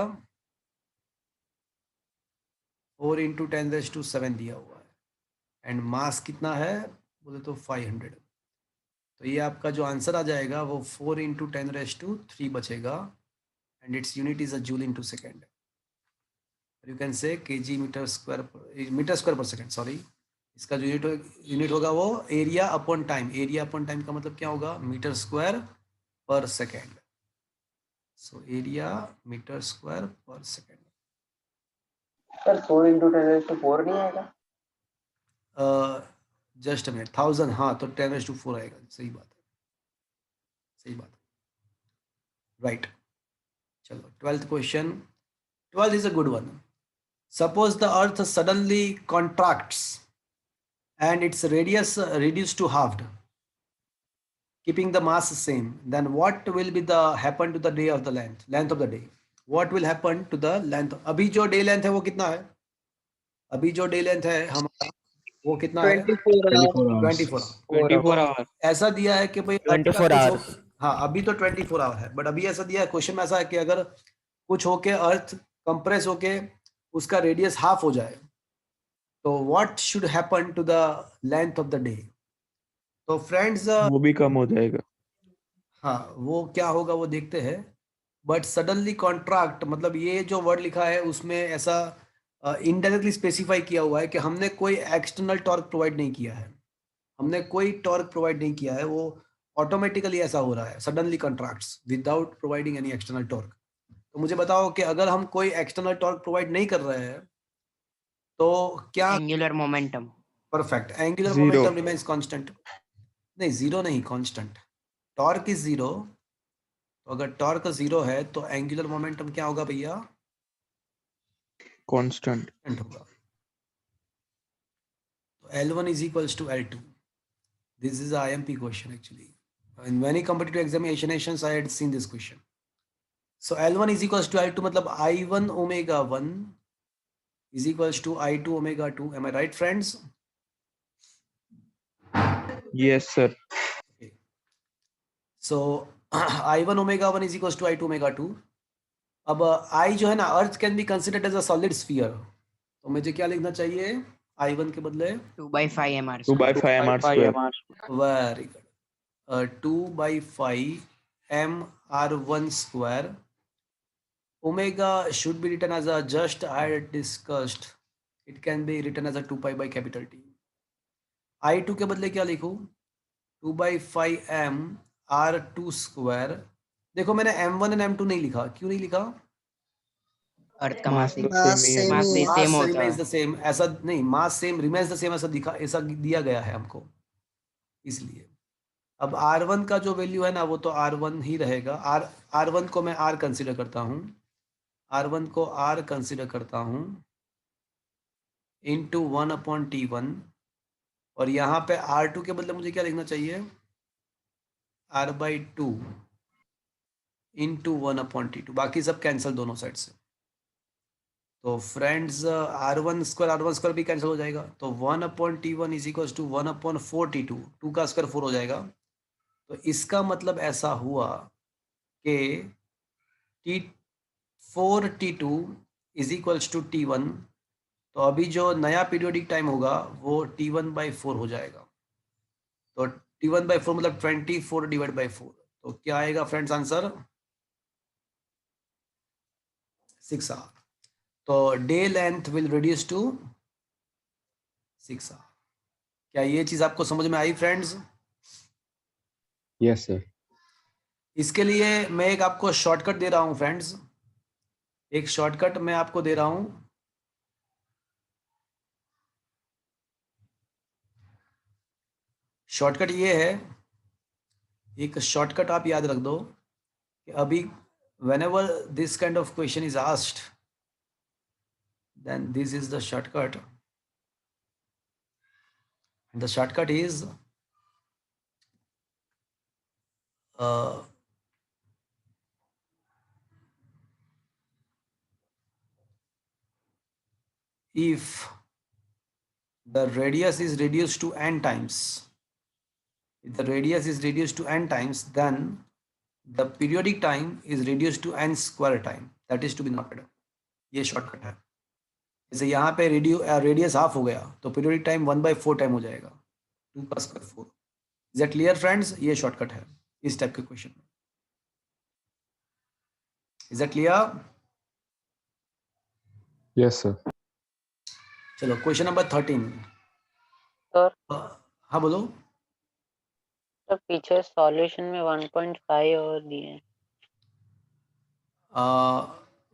4 × 10⁻⁷ दिया हुआ है एंड मास कितना है बोले तो 500। तो ये आपका जो आंसर आ जाएगा वो 4 × 10⁻³ बचेगा and its unit is a joule into second. You can say kg metre square per second, sorry इसका जो यूनिट होगा वो area upon time. Area upon time का मतलब क्या होगा metre square per second. So area meter square per second. Sir 4 × 10⁻⁴ नहीं आएगा? जस्ट अ मिनट 1000, हाँ तो 10⁻⁴ आएगा। सही बात है, सही बात है, राइट। चलो 12th question. 12th is a good one. Suppose the earth suddenly contracts and its radius reduced to halved, keeping the mass same, then what will be the happen to the day of the length of the day? What will happen to the length? अभी जो day length है वो कितना है? अभी जो day length है हमारा वो कितना है 24 hours. 24 आवर। ऐसा दिया है कि भाई 24 hours. हाँ अभी तो 24 आवर है, बट अभी ऐसा दिया है क्वेश्चन में ऐसा है कि अगर कुछ होके अर्थ कंप्रेस होके उसका रेडियस हाफ हो जाए तो what should happen to the length of the day? तो फ्रेंड्स वो भी कम हो जाएगा। हाँ वो क्या होगा वो देखते हैं। बट सडनली कॉन्ट्रैक्ट मतलब ये जो वर्ड लिखा है उसमें ऐसा इनडायरेक्टली स्पेसिफाई किया हुआ है कि हमने कोई एक्सटर्नल टॉर्क प्रोवाइड नहीं किया है, हमने कोई टॉर्क प्रोवाइड नहीं किया है, वो ऑटोमेटिकली ऐसा हो रहा है suddenly contracts without providing any external torque. तो मुझे बताओ कि अगर हम कोई एक्सटर्नल टॉर्क प्रोवाइड नहीं कर रहे हैं तो क्या? Angular momentum. Perfect, angular Zero. Momentum remains constant. नहीं जीरो नहीं, कांस्टेंट। टॉर्क इज जीरो, तो अगर टॉर्क जीरो है तो एंगुलर मोमेंटम क्या होगा भैया? कांस्टेंट होगा। तो L1 is equals to L2. This is a IMP question actually. In many competitive examinations I had seen this question. So L1 is equals to L2 मतलब I1 omega 1 is equals to I2 omega 2. Am I right friends? Yes sir. Okay. So I1 omega 1 is equals to I2 omega 2. अब I जो है ना earth can be considered as a solid sphere, तो मुझे क्या लिखना चाहिए I1 के बदले 2/5 mr²। 2/5 mr²। Very good. 2/5 mr1 square. Omega should be written as a, just I had discussed, it can be written as a 2 pi by capital T. I2 के बदले क्या लिखूं 2/5 m r2 square। देखो मैंने m1 और m2 नहीं लिखा, क्यों नहीं लिखा? अर्थ का मास Mass same मास ही है. सेम होता है। remains the same, ऐसा नहीं, mass same remains the same ऐसा दिखा, ऐसा दिया गया है हमको, इसलिए अब R1 का जो वैल्यू है ना वो तो R1 ही रहेगा। R1 को मैं R कंसिडर करता हूँ, R1 को R कंसिडर करता हूँ इंटू 1/T1, और यहाँ पे R2 के बदले मुझे क्या लिखना चाहिए R/2 इंटू 1/T2। बाकी सब कैंसिल दोनों साइड से। तो फ्रेंड्स R1 स्क्वायर भी कैंसिल हो जाएगा, तो 1/T1 is equal to 1/4T2, 2 का स्क्वायर 4 हो जाएगा। तो इसका मतलब ऐसा हुआ कि T4T2 is equals to T1। तो अभी जो नया पीरियोडिक टाइम होगा वो T1/4 हो जाएगा। तो T1/4 मतलब 24 डिवाइड बाई 4। तो क्या आएगा फ्रेंड्स आंसर? 6 आवर। तो day length will reduce to 6 hour. क्या ये चीज आपको समझ में आई फ्रेंड्स? Yes, sir. इसके लिए मैं एक आपको शॉर्टकट दे रहा हूं फ्रेंड्स, एक शॉर्टकट मैं आपको दे रहा हूं। शॉर्टकट ये है, एक शॉर्टकट आप याद रख दो कि अभी whenever this kind of question is asked, then this is the shortcut, and the shortcut is if the radius is reduced to n times, if the radius is reduced to n times, then the periodic time is reduced to n square time, that is to be noted। ये shortcut है। जैसे यहाँ पे radius half हो गया तो periodic time 1/4 time हो जाएगा, 2 का square 4। Is that clear friends? ये शॉर्टकट है इस टाइप के क्वेश्चन में। Is that clear? Yes, sir. चलो क्वेश्चन नंबर 13। सर हाँ बोलो। सर पीछे सॉल्यूशन में 1.5 और दिए हैं।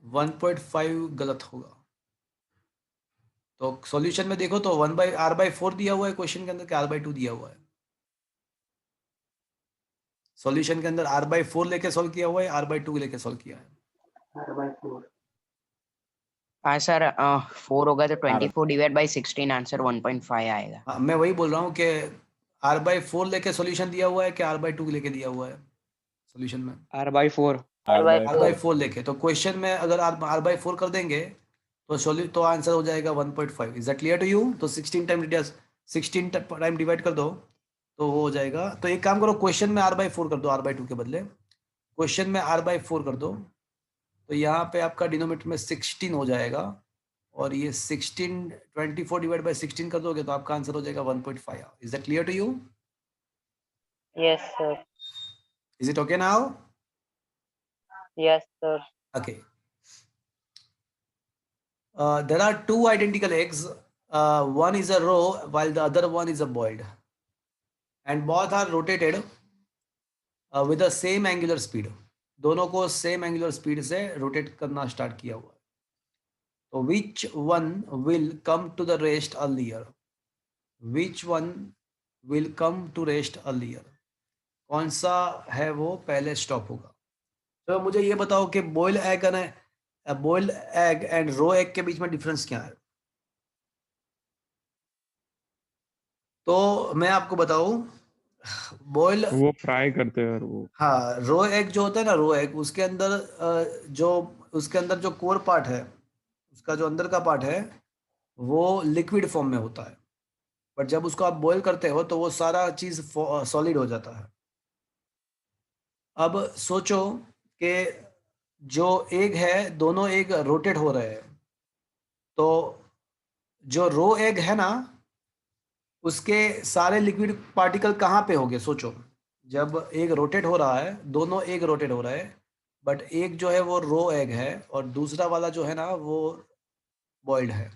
1.5 गलत होगा। तो सॉल्यूशन में देखो तो 1/r/4 दिया हुआ है क्वेश्चन के अंदर, क्या r/2 दिया हुआ है? सॉल्यूशन के अंदर r/4 लेके सॉल्व किया हुआ है, r/2 लेके सॉल्व किया है? हाँ सर 4 होगा तो 24 डिवाइड बाई 16 आंसर 1.5 आएगा। हाँ, मैं वही बोल रहा हूँ कि r/4 लेके सॉल्यूशन दिया हुआ है कि r/2 लेके दिया हुआ है सॉल्यूशन में? R/4 r/4 लेके। तो क्वेश्चन में अगर r/4 कर देंगे तो आंसर हो जाएगा 1.5। Is that clear to you? तो 16 टाइम रेडियस 16 टाइम डिवाइड कर दो तो वो हो जाएगा। तो एक काम करो, क्वेश्चन में r/4 कर दो, r/2 के बदले क्वेश्चन में r/4 कर दो। तो यहाँ पे आपका डिनोमिनेटर में 16 हो जाएगा, और ये 16 24 डिवाइड बाई 16 कर दोगे तो आपका आंसर हो जाएगा 1.5। Is that clear to you? Yes sir. Is it okay now? Yes sir. Okay. There are two identical eggs. One is a row while the other one is a boiled, and both are rotated with the same angular speed. दोनों को same angular speed से rotate करना start किया हुआ है। तो which one will come to the rest earlier? Which one will come to rest earlier? कौन सा है वो पहले स्टॉप होगा? तो मुझे ये बताओ कि boiled egg and raw egg के बीच में डिफरेंस क्या है? तो मैं आपको बताऊं, बॉइल वो फ्राई करते हैं और वो हाँ, रो एग जो होता है ना, रो एग उसके अंदर जो कोर पार्ट है, उसका जो अंदर का पार्ट है वो लिक्विड फॉर्म में होता है, बट जब उसको आप बॉईल करते हो तो वो सारा चीज सॉलिड हो जाता है। अब सोचो कि जो एग है, दोनों एग रोटेट हो रहे हैं, तो जो रो एग है ना उसके सारे लिक्विड पार्टिकल कहाँ पे होंगे? सोचो, जब एग रोटेट हो रहा है, दोनों एग रोटेट हो रहे हैं, बट एक जो है वो रो एग है और दूसरा वाला जो है ना वो बॉइल्ड है।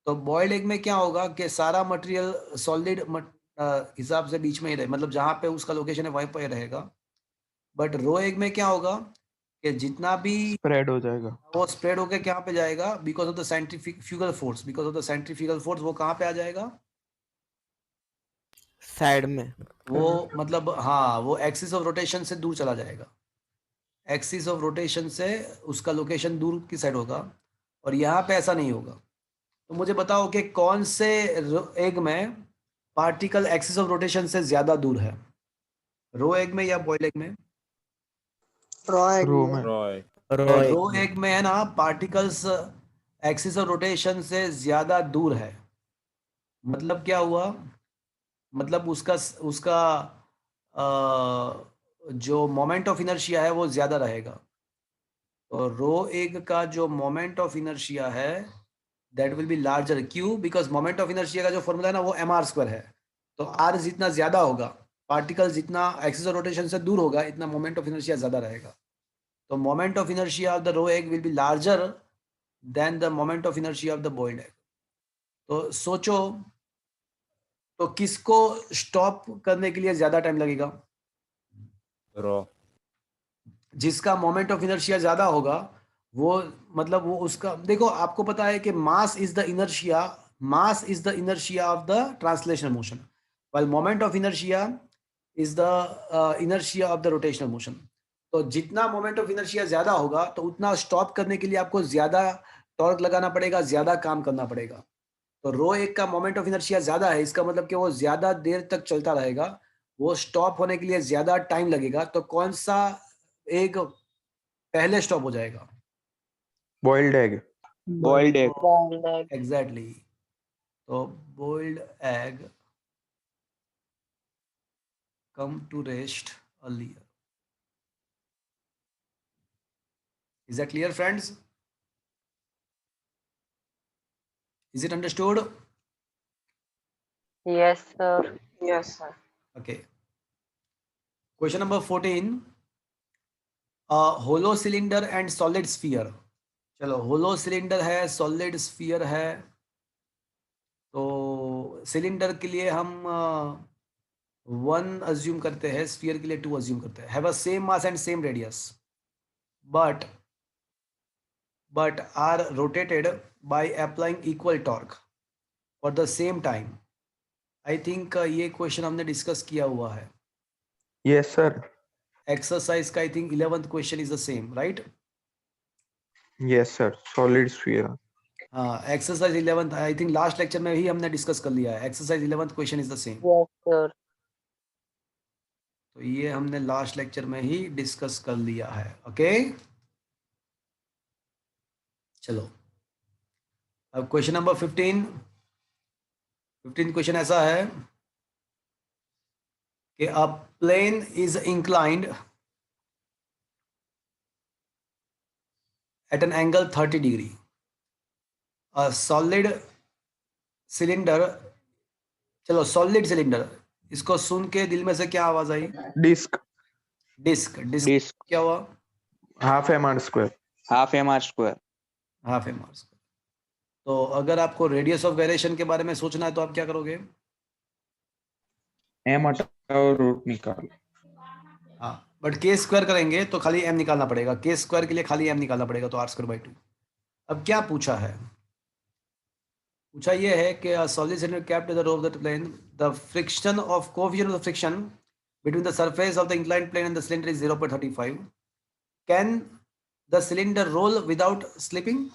तो बॉइल्ड एग में क्या होगा कि सारा मटेरियल सॉलिड हिसाब से बीच में ही रहे, मतलब जहाँ पे उसका लोकेशन है वहीं पर रहेगा। बट रो एग में क्या होगा कि जितना भी स्प्रेड हो जाएगा, वो स्प्रेड होके कहाँ पे जाएगा? Because of the centrifugal force वो कहाँ पे आ जाएगा? साइड में। वो मतलब हाँ, वो एक्सिस ऑफ रोटेशन से दूर चला जाएगा। एक्सिस ऑफ रोटेशन से उसका लोकेशन दूर की साइड होगा, और यहाँ पे ऐसा नहीं होगा। तो मुझे बताओ कि कौन से एग में पार्टिकल एक्सिस ऑफ रोटेशन से ज्यादा दूर है, रो एग में या बॉइल्ड एग में? रॉ एग रो में। में रॉय रो एग में है ना, पार्टिकल्स एक्सिस ऑफ रोटेशन से ज्यादा दूर है, मतलब क्या हुआ, मतलब उसका उसका जो मोमेंट ऑफ इनर्शिया है वो ज्यादा रहेगा। तो रो एग का जो मोमेंट ऑफ इनर्शिया है दैट विल बी लार्जर। क्यों? बिकॉज मोमेंट ऑफ इनर्शिया का जो फॉर्मूला है ना वो mr² है। तो r जितना ज्यादा होगा, पार्टिकल जितना एक्सिस ऑफ रोटेशन से दूर होगा, इतना मोमेंट ऑफ इनर्शिया ज्यादा रहेगा। तो moment of inertia of the raw egg will be larger than the moment of inertia of the boiled egg. तो सोचो, तो किसको स्टॉप करने के लिए ज्यादा टाइम लगेगा? रॉ। जिसका मोमेंट ऑफ इनर्शिया ज्यादा होगा वो, मतलब वो उसका, देखो आपको पता है कि mass is the inertia, mass is the inertia of the translational motion, while moment of inertia is the inertia of the rotational motion. तो जितना मोमेंट ऑफ इनर्शिया ज्यादा होगा तो उतना स्टॉप करने के लिए आपको ज्यादा टॉर्क लगाना पड़ेगा, ज्यादा काम करना पड़ेगा। तो रो एक का मोमेंट ऑफ इनर्शिया ज्यादा है, इसका मतलब कि वो ज्यादा देर तक चलता रहेगा, वो स्टॉप होने के लिए ज्यादा टाइम लगेगा। तो कौन सा एक पहले स्टॉप हो जाएगा? Boiled egg. Boiled egg. Boiled egg. Exactly. तो boiled egg come to rest earlier. Is that clear, friends? Is it understood? Yes, sir. Yes, sir. Okay. Question number 14. Hollow cylinder and solid sphere. चलो, hollow cylinder है, solid sphere है। तो cylinder के लिए हम 1 assume करते हैं, sphere के लिए 2 अज्यूम करते हैं। Have a same mass and same radius but are rotated by applying equal torque for the same time. I think ये क्वेश्चन हमने डिस्कस किया हुआ है। Yes sir. एक्सरसाइज का I think 11th question is the same, right? Yes sir, solid sphere. हाँ, exercise 11th I think last lecture में ही हमने डिस्कस कर लिया है। Exercise 11th question is the same. Yes, sir. तो ये हमने लास्ट लेक्चर में ही डिस्कस कर लिया है। ओके, चलो अब क्वेश्चन नंबर 15 क्वेश्चन ऐसा है कि a plane is inclined at an angle 30 degree. A solid cylinder, चलो सॉलिड सिलेंडर, इसको सुन के दिल में से क्या आवाज आई? डिस्क। डिस्क। Disk Disk. क्या हुआ? Half mr²। Half mr². Half M R square. तो अगर आपको रेडियस ऑफ वेरिएशन के बारे में सोचना है तो आप क्या करोगे? m हटाओ, रूट निकालो। हाँ, बट के स्क्वायर करेंगे तो खाली एम निकालना पड़ेगा, के स्क्वायर के लिए खाली एम निकालना पड़ेगा, तो r²/2। अब क्या पूछा है? पूछा ये है कि solid cylinder capped the row of the plane, the friction of coefficient of the friction between the surface of the inclined plane and the cylinder is 0.35। Can the cylinder roll without slipping?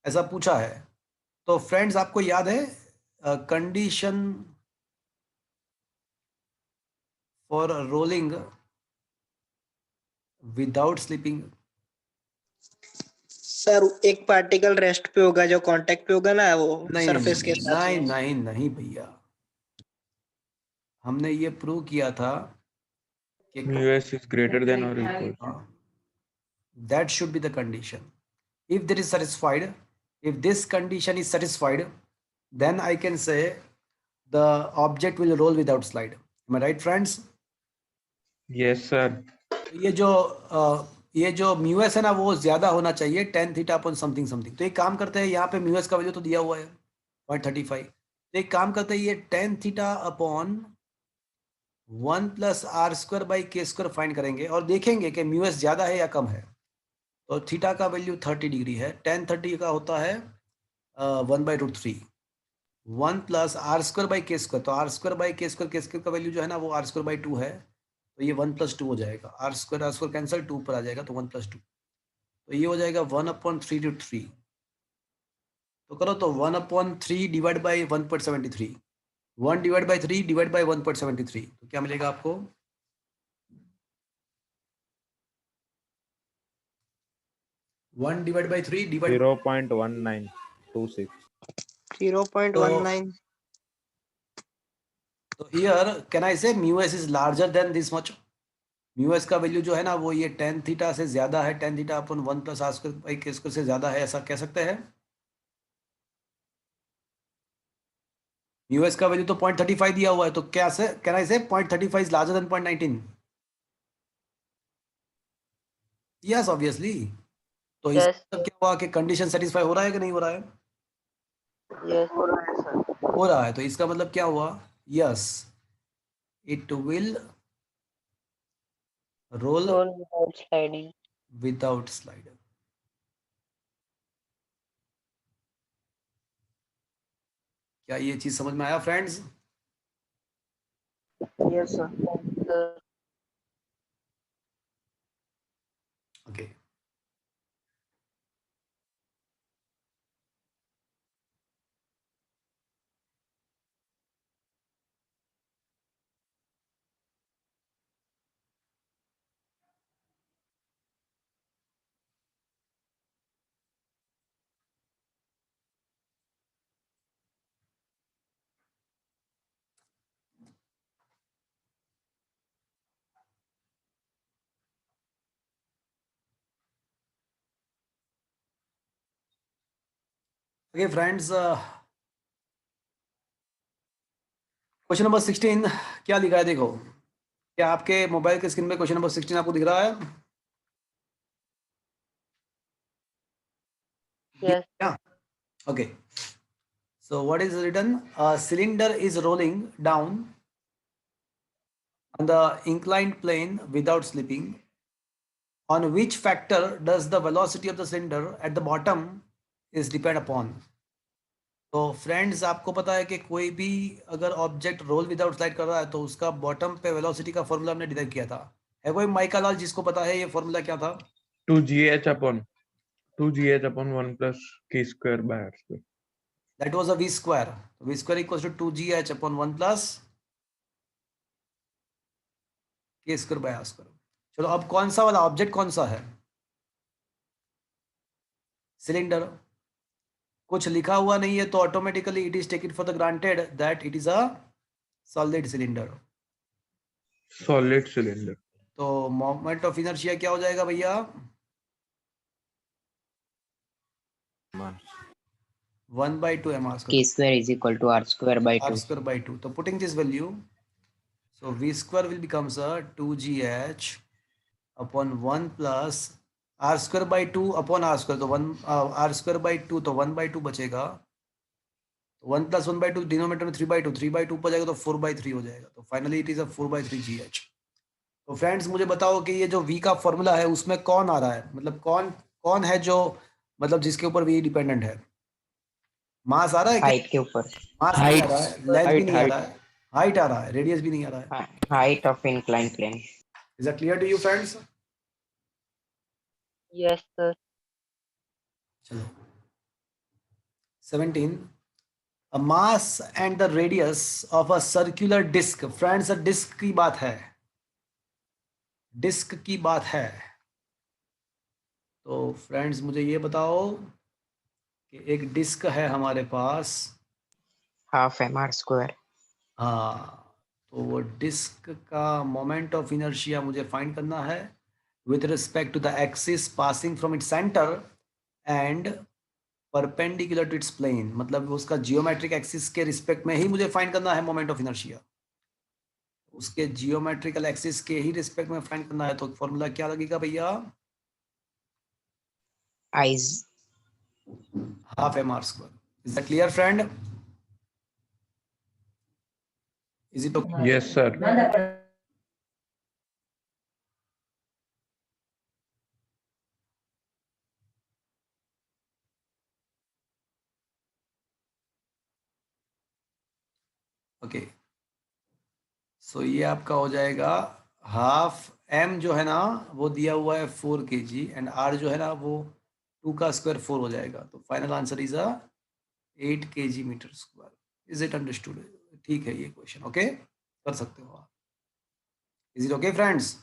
ऐसा पूछा है। तो friends आपको याद है condition for rolling without slipping? Sir एक particle rest पे होगा, जो कांटेक्ट पे होगा ना वो नहीं सरफेस के साथ नहीं में। नहीं नहीं भैया, हमने ये प्रूव किया था कि μs is greater than or equal to। that should be the condition. If that is satisfied, if this condition is satisfied, then I can say the object will roll without slide. Am I right, friends? Yes sir. ये जो mu s है ना वो ज्यादा होना चाहिए, tan theta upon something something. तो एक काम करते हैं, यहाँ पे म्यूएस का वैल्यू तो दिया हुआ है 0.35। तो एक काम करते हैं, ये tan theta upon 1 + r²/k² find करेंगे और देखेंगे कि म्यूएस ज्यादा है या कम है। तो थीटा का वैल्यू 30 डिग्री है, tan 30 का होता है 1/√3, 1 + r²/k²। तो r²/k² का वैल्यू जो है ना वो r²/2 है, तो ये 1 + 2 हो जाएगा। r² कैंसिल, 2 पर आ जाएगा, तो 1 + 2, तो ये हो जाएगा 1/3√3। तो करो तो 1/3 डिवाइड बाई 1.73, 1/3 डिवाइड बाई 1.73, तो क्या मिलेगा आपको? 1 divided by 3 divided 0.1926. 0.19. तो here can I say mu s is larger than this much? mu s का वैल्यू जो है ना वो ये tan थीटा से ज्यादा है, tan theta upon 1 plus r square by k square से ज्यादा है, ऐसा कह सकते हैं। mu s का वैल्यू तो 0.35 दिया हुआ है, तो क्या से कैन आई से 0.35 is larger than 0.19? Yes obviously. तो Yes, इसका क्या हुआ कि कंडीशन सेटिस्फाई हो रहा है कि नहीं हो रहा है? yes, हो रहा है, तो इसका मतलब क्या हुआ? Yes, it will roll roll without sliding. Without slider. क्या ये चीज समझ में आया friends? Yes, sir. Sir, okay, okay friends, question number 16 क्या लिखा है देखो। क्या आपके मोबाइल के स्क्रीन में क्वेश्चन नंबर 16 आपको दिख रहा है? yes, Yeah. Okay. So what is written? A cylinder is rolling down on the inclined plane without slipping. On which factor does the velocity of the cylinder at the bottom is depend upon? तो friends आपको पता है कि कोई भी अगर object role without slide कर रहा है तो उसका बॉटम पे वेलोसिटी का फॉर्मूला हमने डिराइव किया था। है कोई माइका लाल जिसको पता है ये फॉर्मूला क्या था? 2gh upon 1 plus k square by r square. That was a v square. तो v square equals to 2gh upon 1 plus k square by r square. चलो अब कौन सा वाला ऑब्जेक्ट कौन सा है? सिलेंडर। कुछ लिखा हुआ नहीं है तो automatically it is taken for the granted that it is a solid cylinder. Solid cylinder. तो मोमेंट ऑफ इनर्शिया क्या हो जाएगा भैया? 1/2 mr k square is equal to r square by 2. r square by 2. So putting this value, so v square will becomes a 2gh upon 1 plus r square by 2 upon r square, तो 1 r square by 2 तो 1/2 बचेगा, तो 1 plus 1/2 denominator में 3/2, 3/2 पर जाएगा तो 4/3 हो जाएगा। तो finally it is a 4/3 gh। तो फ्रेंड्स मुझे बताओ कि ये जो v का फॉर्मूला है उसमें कौन आ रहा है, मतलब कौन कौन है जो मतलब जिसके ऊपर v डिपेंडेंट है? मास आ रहा है क्या? हाइट के ऊपर, मास नहीं आ रहा है, लेंथ भी नहीं आ height. रहा है, हाइट आ रहा है, रेडियस भी नहीं आ रहा है। Height of incline plane. Is that clear to you friends? yes, sir. चलो 17, a mass and the radius of a circular disc। Friends disc की बात है, डिस्क की बात है। तो फ्रेंड्स मुझे ये बताओ कि एक डिस्क है हमारे पास, हाफ mr square। हाँ, तो वो डिस्क का मोमेंट ऑफ इनर्शिया मुझे फाइंड करना है with respect to the axis passing from its center and perpendicular to its plane। मतलब उसका जियोमेट्रिक एक्सिस के रिस्पेक्ट में ही मुझे फाइंड करना है मोमेंट ऑफ इनर्शिया, उसके जियोमेट्रिकल एक्सिस के ही रिस्पेक्ट में फाइंड करना है। तो फॉर्मूला क्या लगेगा भैया? I's half mr square। Is that clear friend? Is it okay? Yes, sir. Okay, so ये आपका हो जाएगा हाफ m जो है ना वो दिया हुआ है 4 kg एंड r जो है ना वो 2 का स्क्वायर 4 हो जाएगा। तो final answer is a 8 kg metre square. Is it understood? ठीक है ये क्वेश्चन ओके कर सकते हो आप। Is it okay friends?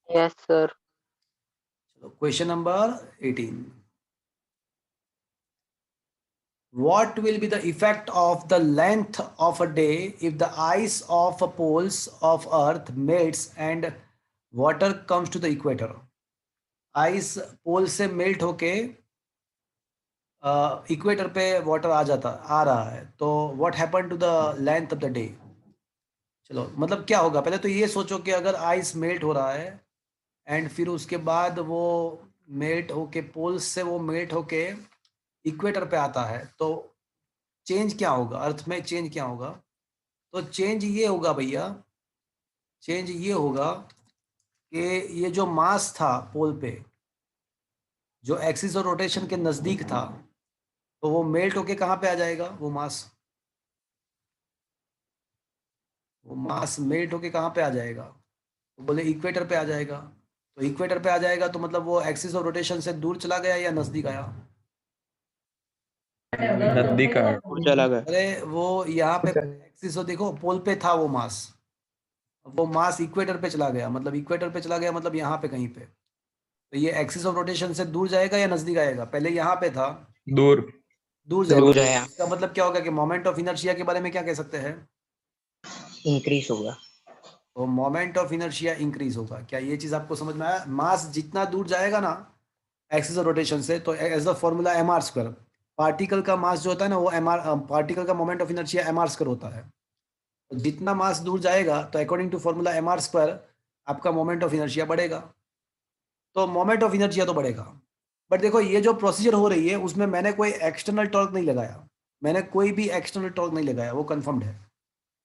Yes, sir. Question number 18. What will be the effect of the length of a day if the ice of poles of Earth melts and water comes to the equator? Ice pole से melt होके equator पे water आ रहा है, तो what happen to the length of the day? चलो, मतलब क्या होगा, पहले तो ये सोचो कि अगर आइस मेल्ट हो रहा है एंड फिर उसके बाद वो मेल्ट होके पोल्स से वो मेल्ट होके इक्वेटर पे आता है, तो चेंज क्या होगा, अर्थ में चेंज क्या होगा? तो चेंज ये होगा भैया, चेंज ये होगा कि ये जो मास था पोल पे, जो एक्सिस और रोटेशन के नज़दीक था, तो वो मेल्ट होके कहाँ पे आ जाएगा? वो मास मेल्ट होके कहाँ पे आ जाएगा? तो बोले इक्वेटर पे आ जाएगा। तो इक्वेटर पे आ जाएगा तो मतलब वो एक्सिस और रोटेशन से दूर चला गया या नज़दीक आया? नजदीक आया। चला गया। अरे वो यहाँ पे एक्सिस, और देखो पोल पे था वो मास इक्वेटर पे चला गया, मतलब इक्वेटर पे चला गया मतलब यहाँ पे कहीं पे, तो ये एक्सिस ऑफ रोटेशन से दूर जाएगा या नजदीक आएगा? पहले यहाँ पे था, दूर। दूर दूर जाएगा। है, इसका मतलब क्या होगा कि मोमेंट ऑफ इनर्शिया के बारे में क्या कह सकते हैं? इंक्रीज होगा। तो मोमेंट ऑफ इनर्शिया इंक्रीज होगा। क्या ये चीज आपको समझ में आया? मास जितना दूर जाएगा ना एक्सिस ऑफ रोटेशन से, तो as the formula mr², particle का मास जो होता है ना वो पार्टिकल का मोमेंट ऑफ इनर्शिया mr² होता है। तो जितना मास दूर जाएगा तो अकॉर्डिंग टू फॉर्मूला mr² आपका मोमेंट ऑफ इनर्शिया बढ़ेगा, तो मोमेंट ऑफ इनर्शिया तो बढ़ेगा। बट देखो ये जो प्रोसीजर हो रही है उसमें मैंने कोई एक्सटर्नल टॉर्क नहीं लगाया, वो कंफर्म्ड है।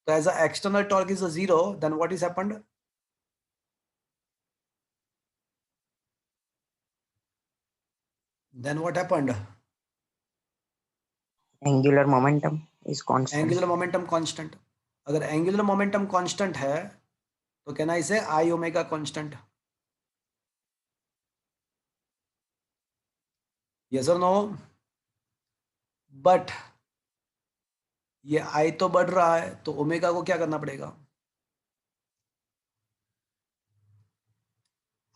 तो as a external torque is 0, then what is happened? Then what happened? Angular momentum is constant. Angular momentum constant. अगर एंगुलर मोमेंटम कांस्टेंट है तो can I say I omega constant? Yes और no? But ये I तो बढ़ रहा है, तो ओमेगा को क्या करना पड़ेगा?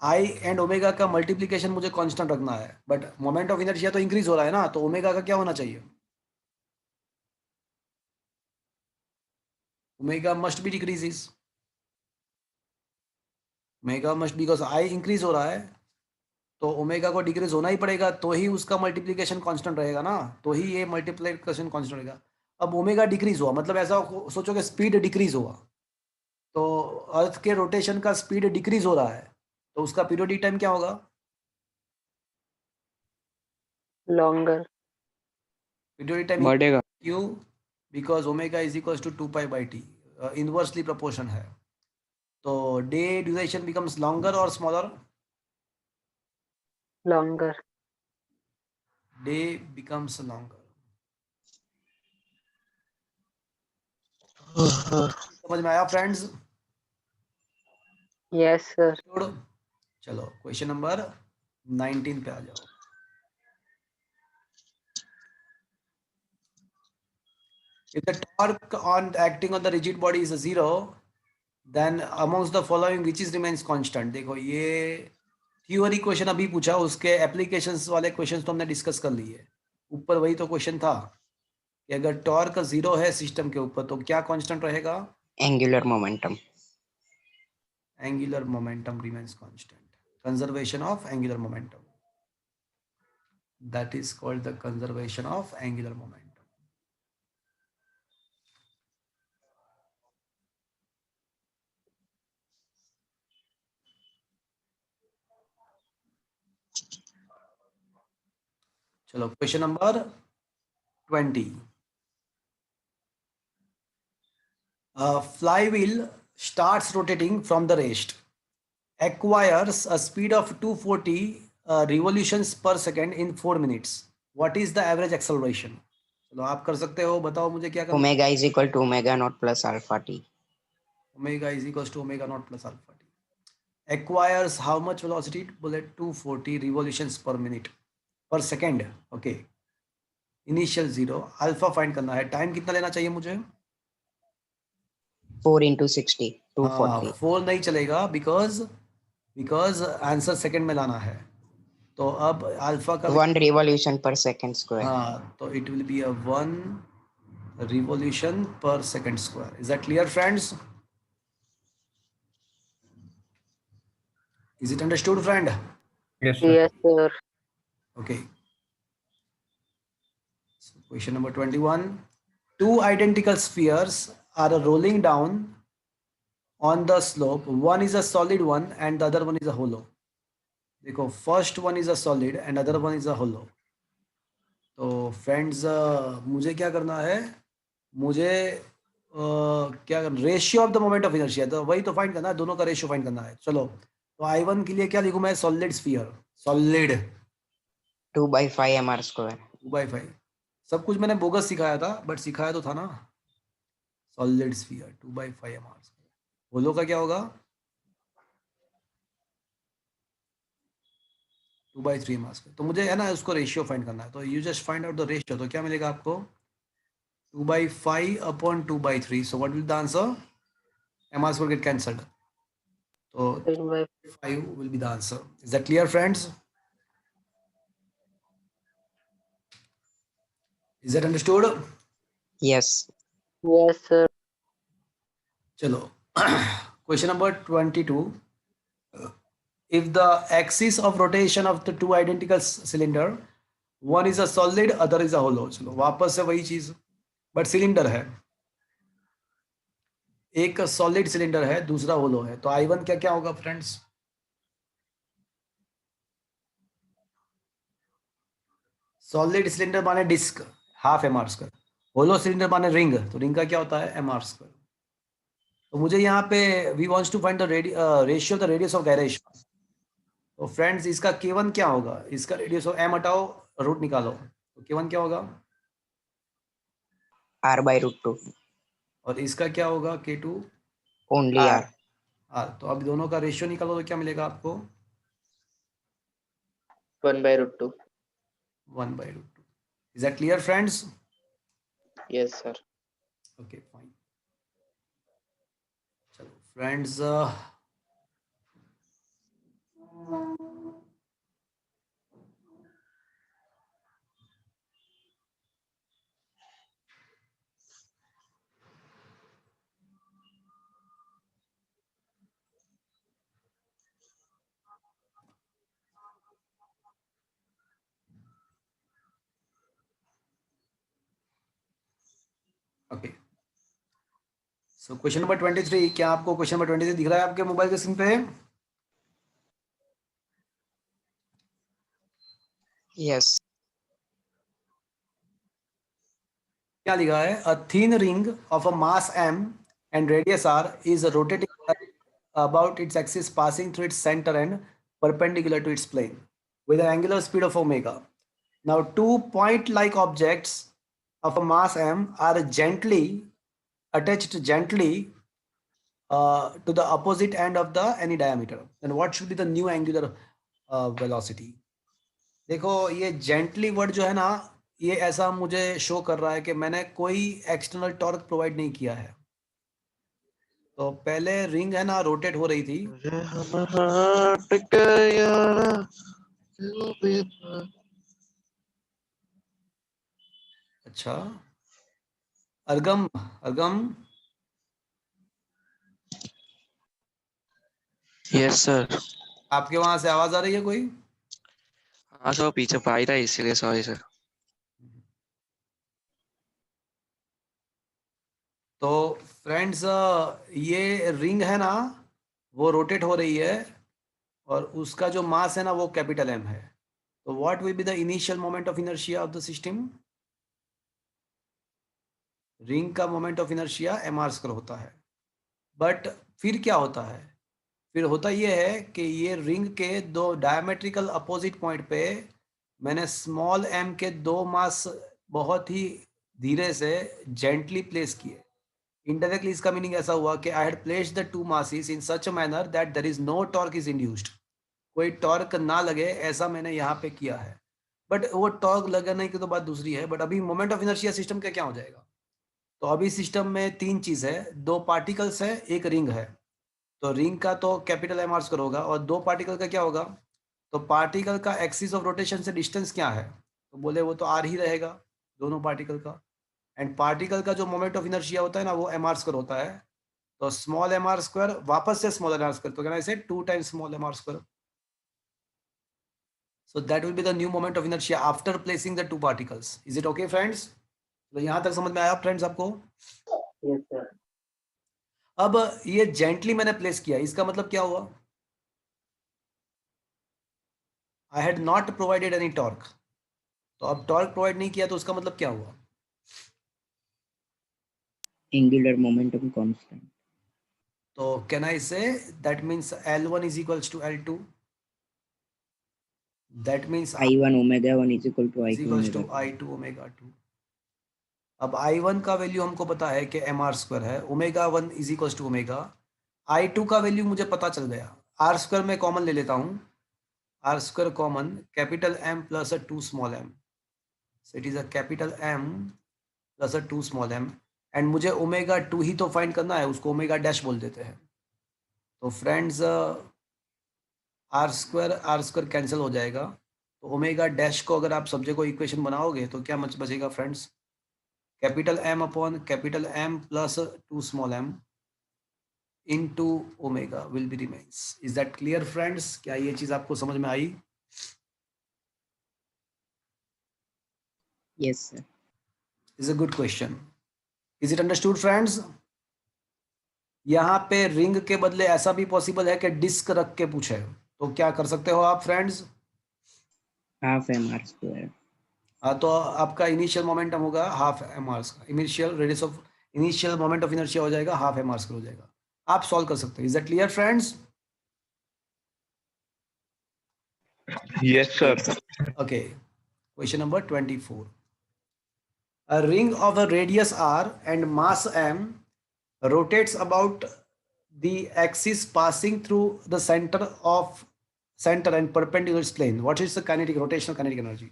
आई एंड ओमेगा का मल्टीप्लीकेशन मुझे कांस्टेंट रखना है, बट मोमेंट ऑफ इनर्शिया तो इंक्रीज हो रहा है ना, तो ओमेगा का क्या होना चाहिए? Omega must be decreases, omega must, because I increase हो रहा है तो ओमेगा को डिक्रीज होना ही पड़ेगा, तो ही उसका मल्टीप्लिकेशन कांस्टेंट रहेगा ना, तो ही ये मल्टीप्लिकेशन कांस्टेंट रहेगा। अब ओमेगा डिक्रीज हुआ मतलब ऐसा सोचो कि स्पीड डिक्रीज हुआ, तो अर्थ के रोटेशन का स्पीड डिक्रीज हो रहा है, तो उसका पीरियोडिक टाइम क्या होगा? लॉन्गर। पीरियोडिक टाइम बढ़ेगा। क्यों? Because omega is equal to 2π/t, inversely proportion है, तो डे ड्यूरेशन बिकम्स लॉन्गर और smaller? Longer. Day becomes longer. समझ में आया फ्रेंड्स? Yes sir. चलो क्वेश्चन नंबर 19 पे आ जाओ। If the torque on acting on the rigid body is 0, then amongst the following which is remains constant? देखो ये theory question अभी पूछा, उसके एप्लीकेशंस वाले क्वेश्चंस तो हमने डिस्कस कर लिए। ऊपर वही तो क्वेश्चन था कि अगर टॉर्क 0 है सिस्टम के ऊपर तो क्या कांस्टेंट रहेगा? Angular momentum. Angular momentum remains constant, conservation of angular momentum, that is called the conservation of angular momentum. चलो question number 20। Flywheel starts rotating from the rest, acquires a speed of 240 revolutions per second in 4 minutes. What is the average acceleration? चलो आप कर सकते हो, बताओ मुझे क्या करना? Omega is equal to omega naught plus alpha t. Omega is equal to omega naught plus alpha t. Acquires how much velocity? बोले 240 revolutions per minute per second. Okay, initial 0, alpha find करना है। Time कितना लेना चाहिए मुझे? 4 into 60 240। 4 नहीं चलेगा, because answer second में लाना है। तो अब अल्फा का 1 revolution per second square. हाँ, तो it will be a 1 revolution per second square. Is that clear, friends? Is it understood, friend? Yes, sir. Yes, sir. Okay. So question number 21. Two identical spheres are rolling down on the slope. One is a solid one and the other one is a hollow. देखो, first one is a solid and other one is a hollow. तो friends मुझे क्या करना है, मुझे क्या करना, ratio of the moment of inertia, तो वही तो फाइंड करना है, दोनों का रेशियो फाइंड करना है. चलो, तो I1 के लिए क्या लिखूं मैं, solid sphere, solid 2/5 mr square. 2/5. सब कुछ मैंने बोगस सिखाया था, बट सिखाया तो था ना. Solid sphere 2/5 mr square. Hollow का क्या होगा, 2/3 mr स्क्वायर. तो मुझे है ना उसको रेशियो फाइंड करना है, तो you just find out the ratio. तो क्या मिलेगा आपको, 2/5 upon 2/3. So what will the answer, mr square get cancelled, तो 5 will be the answer. Is that clear, friends? Is that understood? Yes. Yes, sir. चलो, question number 22. If the axis of rotation of the two identical cylinder, one is a solid, other is a hollow. चलो वापस से वही चीज, but cylinder है, एक solid cylinder है, दूसरा होलो है. तो I1 क्या क्या होगा फ्रेंड्स, सॉलिड सिलेंडर माने disc, half mr square. Hollow cylinder माने रिंग, तो रिंग का क्या होता है, mr स्क्वायर. तो मुझे यहाँ पे we wants to find the ratio of the radius of gyration. तो फ्रेंड्स इसका K1 क्या होगा, इसका रेडियस ऑफ m हटाओ, रूट निकालो, तो K1 क्या होगा, r/√2. और इसका क्या होगा, K2 Only r. r. तो अब दोनों का रेशियो निकालो तो क्या मिलेगा आपको, 1/√2. 1/√2. Is that clear, friends? Yes, sir. Okay, fine. चलो friends, okay. So question number 23. क्या आपको क्वेश्चन नंबर 23 दिख रहा है आपके मोबाइल के स्क्रीन पे? Yes. क्या लिखा है, a thin ring of a mass m and radius r is rotating about its axis, passing through its center and perpendicular to its plane with an angular speed of omega. Now two point-like objects of a mass m are attached gently to the opposite end of the any diameter. Then what should be the new angular velocity? देखो, ये gently word जो है ना, ये ऐसा मुझे show कर रहा है कि मैंने कोई एक्सटर्नल टॉर्क प्रोवाइड नहीं किया है. तो पहले रिंग है ना रोटेट हो रही थी, अच्छा अर्गम, Yes, sir. आपके वहां से आवाज आ रही है कोई? हाँ सर, पीछे पाई था इसीलिए सॉरी सर. तो फ्रेंड्स, ये रिंग है ना, वो रोटेट हो रही है और उसका जो मास है ना वो कैपिटल M है. तो what will be the initial moment of inertia of the system? Ring का मोमेंट ऑफ इनर्शिया mr² होता है. बट फिर क्या होता है, फिर होता ये है कि ये रिंग के दो डायमेट्रिकल अपोजिट पॉइंट पे मैंने स्मॉल m के दो मास बहुत ही धीरे से जेंटली प्लेस किए. इनडायरेक्टली इसका मीनिंग ऐसा हुआ कि I had placed the two masses in such a manner that there is no torque is induced. कोई टॉर्क ना लगे ऐसा मैंने यहाँ पे किया है. बट वो टॉर्क लगने की तो बात दूसरी है. बट अभी मोमेंट ऑफ इनर्शिया सिस्टम का क्या हो जाएगा? तो अभी सिस्टम में तीन चीज है, दो पार्टिकल्स है, एक रिंग है. तो रिंग का तो कैपिटल mr² होगा और दो पार्टिकल का क्या होगा, तो पार्टिकल का एक्सिस ऑफ रोटेशन से डिस्टेंस क्या है? तो बोले वो तो r ही रहेगा दोनों पार्टिकल का, एंड पार्टिकल का जो मोमेंट ऑफ इनर्शिया होता है ना वो mr² होता है, तो स्मॉल mr² वापस से स्मॉल mr², तो कहना इसे 2 times small mr². So that will be the new moment of inertia after placing the two particles. Is it okay, friends? तो यहाँ तक समझ में आया फ्रेंड्स आपको? Yes sir. अब ये जेंटली मैंने प्लेस किया, इसका मतलब क्या हुआ? I had not provided any torque. तो अब टॉर्क प्रोवाइड नहीं किया तो उसका मतलब क्या हुआ? Angular momentum constant. तो can I say that means L1 is equals to L2? That means I1 omega 1 is equal to is I2 equals to omega 2. I2 omega 2. अब I1 का वैल्यू हमको पता है कि mr² है, omega 1 is equals to omega. I2 का value मुझे पता चल गया, r² में कॉमन ले लेता हूँ, r² common, capital M plus 2 small m. So it is a capital M plus 2 small m, and मुझे ओमेगा 2 ही तो फाइंड करना है, उसको ओमेगा डैश बोल देते हैं. तो फ्रेंड्स r² कैंसिल हो जाएगा, तो ओमेगा डैश को अगर आप सब्जेक्ट को इक्वेशन बनाओगे तो क्या बचेगा friends? Capital M upon capital M plus 2 small m into omega will be remains. Is that clear friends? क्या ये चीज आपको समझ में आई? Yes, sir. Is a good question. Is it understood friends? यहाँ पे रिंग के बदले ऐसा भी पॉसिबल है कि डिस्क रख के पूछे, तो क्या कर सकते हो आप फ्रेंड्स? Half mr². हाँ, तो आपका इनिशियल मोमेंटम होगा हाफ mr का, initial radius of initial moment of inertia हो जाएगा हाफ mr² हो जाएगा. आप सॉल्व कर सकते हो. Is that clear friends? Yes, sir. Okay, question number 24. A ring of a radius r and mass m rotates about the axis passing through the center and perpendicular its plane. What is the rotational kinetic energy?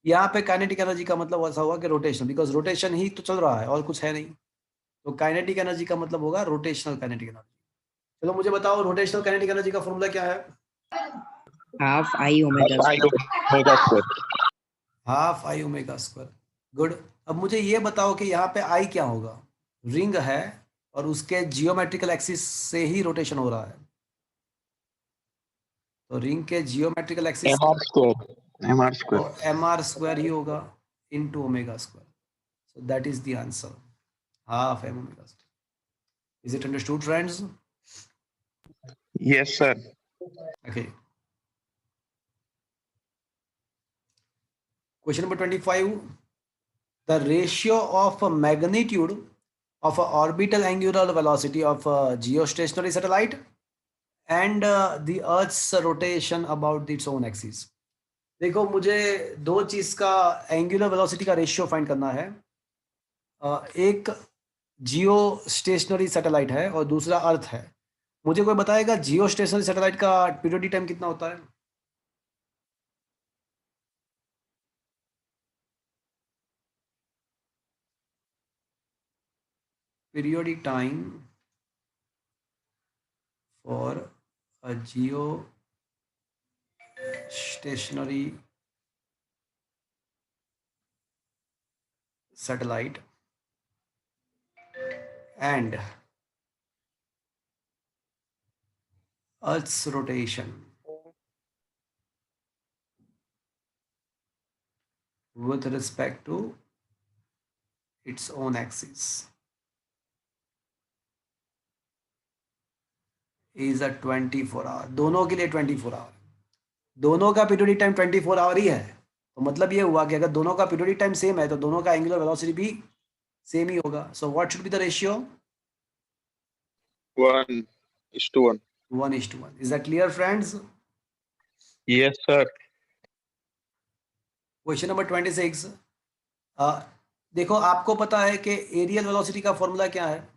यहाँ पे kinetic energy का मतलब ऐसा हुआ कि rotation, because rotation ही तो चल रहा है और कुछ है नहीं, तो काइनेटिक एनर्जी का मतलब होगा रोटेशनल काइनेटिक एनर्जी. चलो मुझे बताओ रोटेशनल काइनेटिक एनर्जी का फॉर्मूला क्या है? Half I omega square. Half I omega square. Good. अब मुझे ये बताओ कि यहाँ पे आई क्या होगा? रिंग है और उसके जियोमेट्रिकल एक्सिस से ही रोटेशन हो रहा है, तो रिंग के जियोमेट्रिकल एक्सिस mr² ही होगा into omega square. So that is the answer, half m omega square. Is it understood friends? Yes, sir. Okay. Question number 25. The ratio of magnitude of orbital angular velocity of a geostationary satellite and the Earth's rotation about its own axis. देखो मुझे दो चीज का angular velocity का ratio find करना है. एक जियो stationery satellite है और दूसरा अर्थ है. मुझे कोई बताएगा जियो स्टेशनरी सैटेलाइट का पीरियोडिक टाइम कितना होता है? Periodic time for a geostationary satellite and Earth's rotation with respect to its own axis is a 24 hour. दोनों के लिए 24 आवर, दोनों का पीरियोडिक टाइम 24 आवर ही है. तो मतलब ये हुआ कि अगर दोनों का पीरियोडिक टाइम सेम है तो दोनों का एंगुलर वेलोसिटी भी सेम ही होगा. So what should be the ratio? 1:1. 1:1. Is that clear friends? Yes, sir. Question number 26. देखो आपको पता है कि एरियल वेलोसिटी का फॉर्मूला क्या है?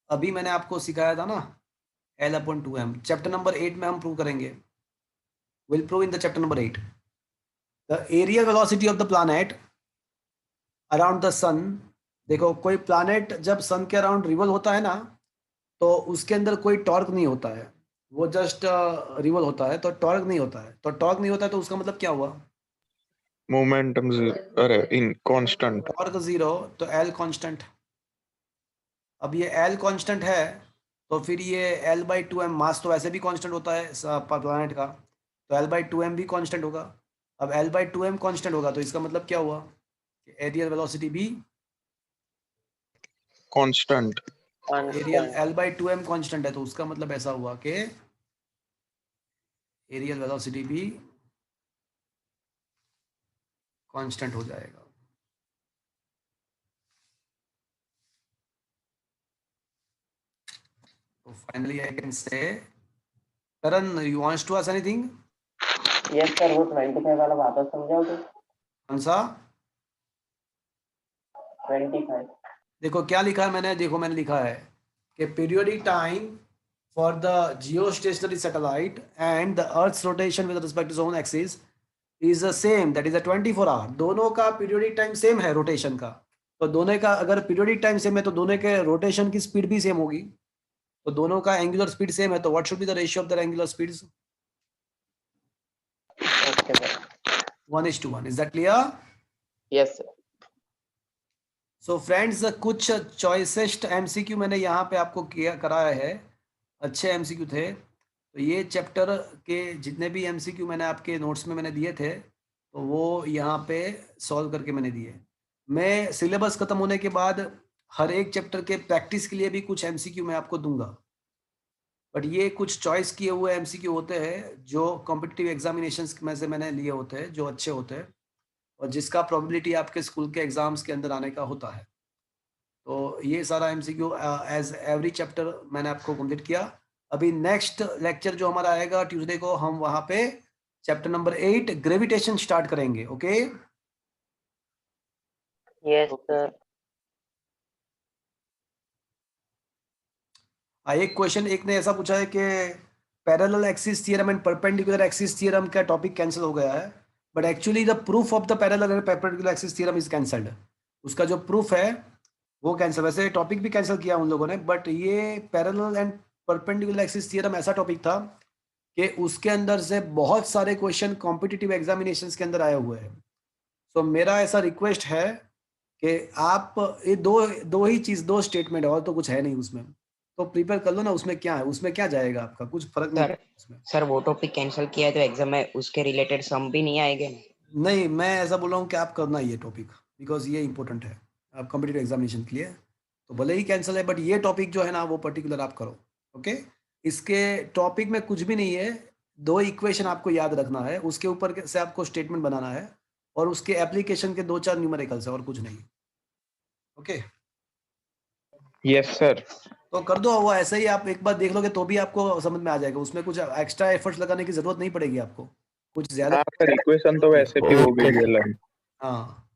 अभी मैंने आपको सिखाया था ना, L/2m. चैप्टर नंबर 8 में हम प्रूव करेंगे. Will prove in the chapter number 8. The areal velocity of the planet around the sun. देखो कोई प्लैनेट जब सन के अराउंड रिवॉल्व होता है ना, तो उसके अंदर कोई टॉर्क नहीं होता है. वो जस्ट रिवॉल्व होता है, तो टॉर्क नहीं होता है। तो टॉर्क नहीं होता है तो उसका मतलब क्या हुआ? मोमेंटम अरे इन कांस्टेंट। टॉर्क 0 तो एल कांस्टेंट। अब ये एल कांस्टेंट है तो फिर ये L/2m, मास तो वैसे भी कांस्टेंट होता है प्लैनेट का, तो L/2m भी कांस्टेंट होगा। अब L/2m कांस्टेंट होगा तो इसका मतलब क्या हुआ कि एरियल वेलोसिटी भी constant. Aerial constant. L/2m constant है, तो उसका मतलब ऐसा हुआ कि एरियल वेलोसिटी भी कांस्टेंट हो जाएगा। तो finally I can say, Karan, you wants to ask anything? Yes sir, वो 25 वाला वापस समझाओगे? कौन सा? 25. देखो क्या लिखा है मैंने, देखो मैंने लिखा है कि periodic time for the geostationary satellite and the earth's rotation with respect to own axis is the same, that is a 24 hour. दोनों का पीरियोडिक टाइम सेम है रोटेशन का, तो दोनों का अगर पीरियोडिक टाइम सेम है तो दोनों के रोटेशन की स्पीड भी सेम होगी, तो दोनों का एंगुलर स्पीड सेम है, तो what should be the ratio of the angular speeds? Okay sir. 1:1। Is that clear? Yes sir. So friends, कुछ चॉइसेस्ट एमसीक्यू मैंने यहाँ पे आपको किया कराया है, अच्छे एमसीक्यू थे। तो ये चैप्टर के जितने भी एमसीक्यू मैंने आपके नोट्स में मैंने दिए थे, तो वो यहाँ पे सॉल्व करके मैंने दिए। मैं सिलेबस खत्म होने के बाद हर एक चैप्टर के प्रैक्टिस के लिए भी कुछ एमसीक्यू मैं आपको दूंगा, बट ये कुछ चॉइस किए हुए एमसीक्यू होते हैं जो कॉम्पिटिटिव एग्जामिनेशंस में से मैंने लिए होते हैं, जो अच्छे होते हैं और जिसका प्रोबेबिलिटी आपके स्कूल के एग्जाम्स के अंदर आने का होता है। तो ये सारा एमसीक्यू एज एवरी चैप्टर मैंने आपको कंप्लीट किया। अभी नेक्स्ट लेक्चर जो हमारा आएगा ट्यूसडे को, हम वहां पे चैप्टर नंबर 8 ग्रेविटेशन स्टार्ट करेंगे। ओके? Yes sir. एक क्वेश्चन एक ने ऐसा पूछा है कि parallel axis theorem and perpendicular axis theorem का टॉपिक कैंसिल हो गया है, but actually the proof of the parallel and perpendicular axis theorem is cancelled. उसका जो प्रूफ है वो कैंसिल, वैसे टॉपिक भी कैंसिल किया उन लोगों ने, बट ये parallel and perpendicular axis theorem ऐसा टॉपिक था कि उसके अंदर से बहुत सारे क्वेश्चन कॉम्पिटिटिव एग्जामिनेशंस के अंदर आए हुए हैं। सो मेरा ऐसा रिक्वेस्ट है कि आप ये दो ही चीज, दो स्टेटमेंट और तो कुछ है नहीं उसमें, तो प्रिपेयर कर लो ना। उसमें क्या है, उसमें क्या जाएगा आपका, कुछ फर्क नहीं सर पड़ेगा उसमें। सर वो टॉपिक कैंसिल किया है तो एग्जाम में उसके रिलेटेड सम भी नहीं आएंगे? नहीं, मैं ऐसा बोल रहा हूँ कि आप करना ये टॉपिक, बिकॉज ये इंपॉर्टेंट है आप कॉम्पिटिटिव एग्जामिनेशन के लिए। तो भले ही कैंसिल है, बट ये टॉपिक जो है ना वो पर्टिकुलर आप करो। ओके? इसके टॉपिक में कुछ भी नहीं है, दो इक्वेशन आपको याद रखना है, उसके ऊपर से आपको स्टेटमेंट बनाना है और उसके एप्लीकेशन के 2-4 न्यूमेरिकल्स है और कुछ नहीं। ओके? Yes sir. तो कर दो वो, ऐसे ही आप एक बार देख लोगे तो भी आपको समझ में आ जाएगा, उसमें कुछ एक्स्ट्रा एफर्ट्स लगाने की जरूरत नहीं पड़ेगी आपको, कुछ ज्यादा। हाँ सर, इक्वेशन तो वैसे भी हो गई है लर्न। हाँ,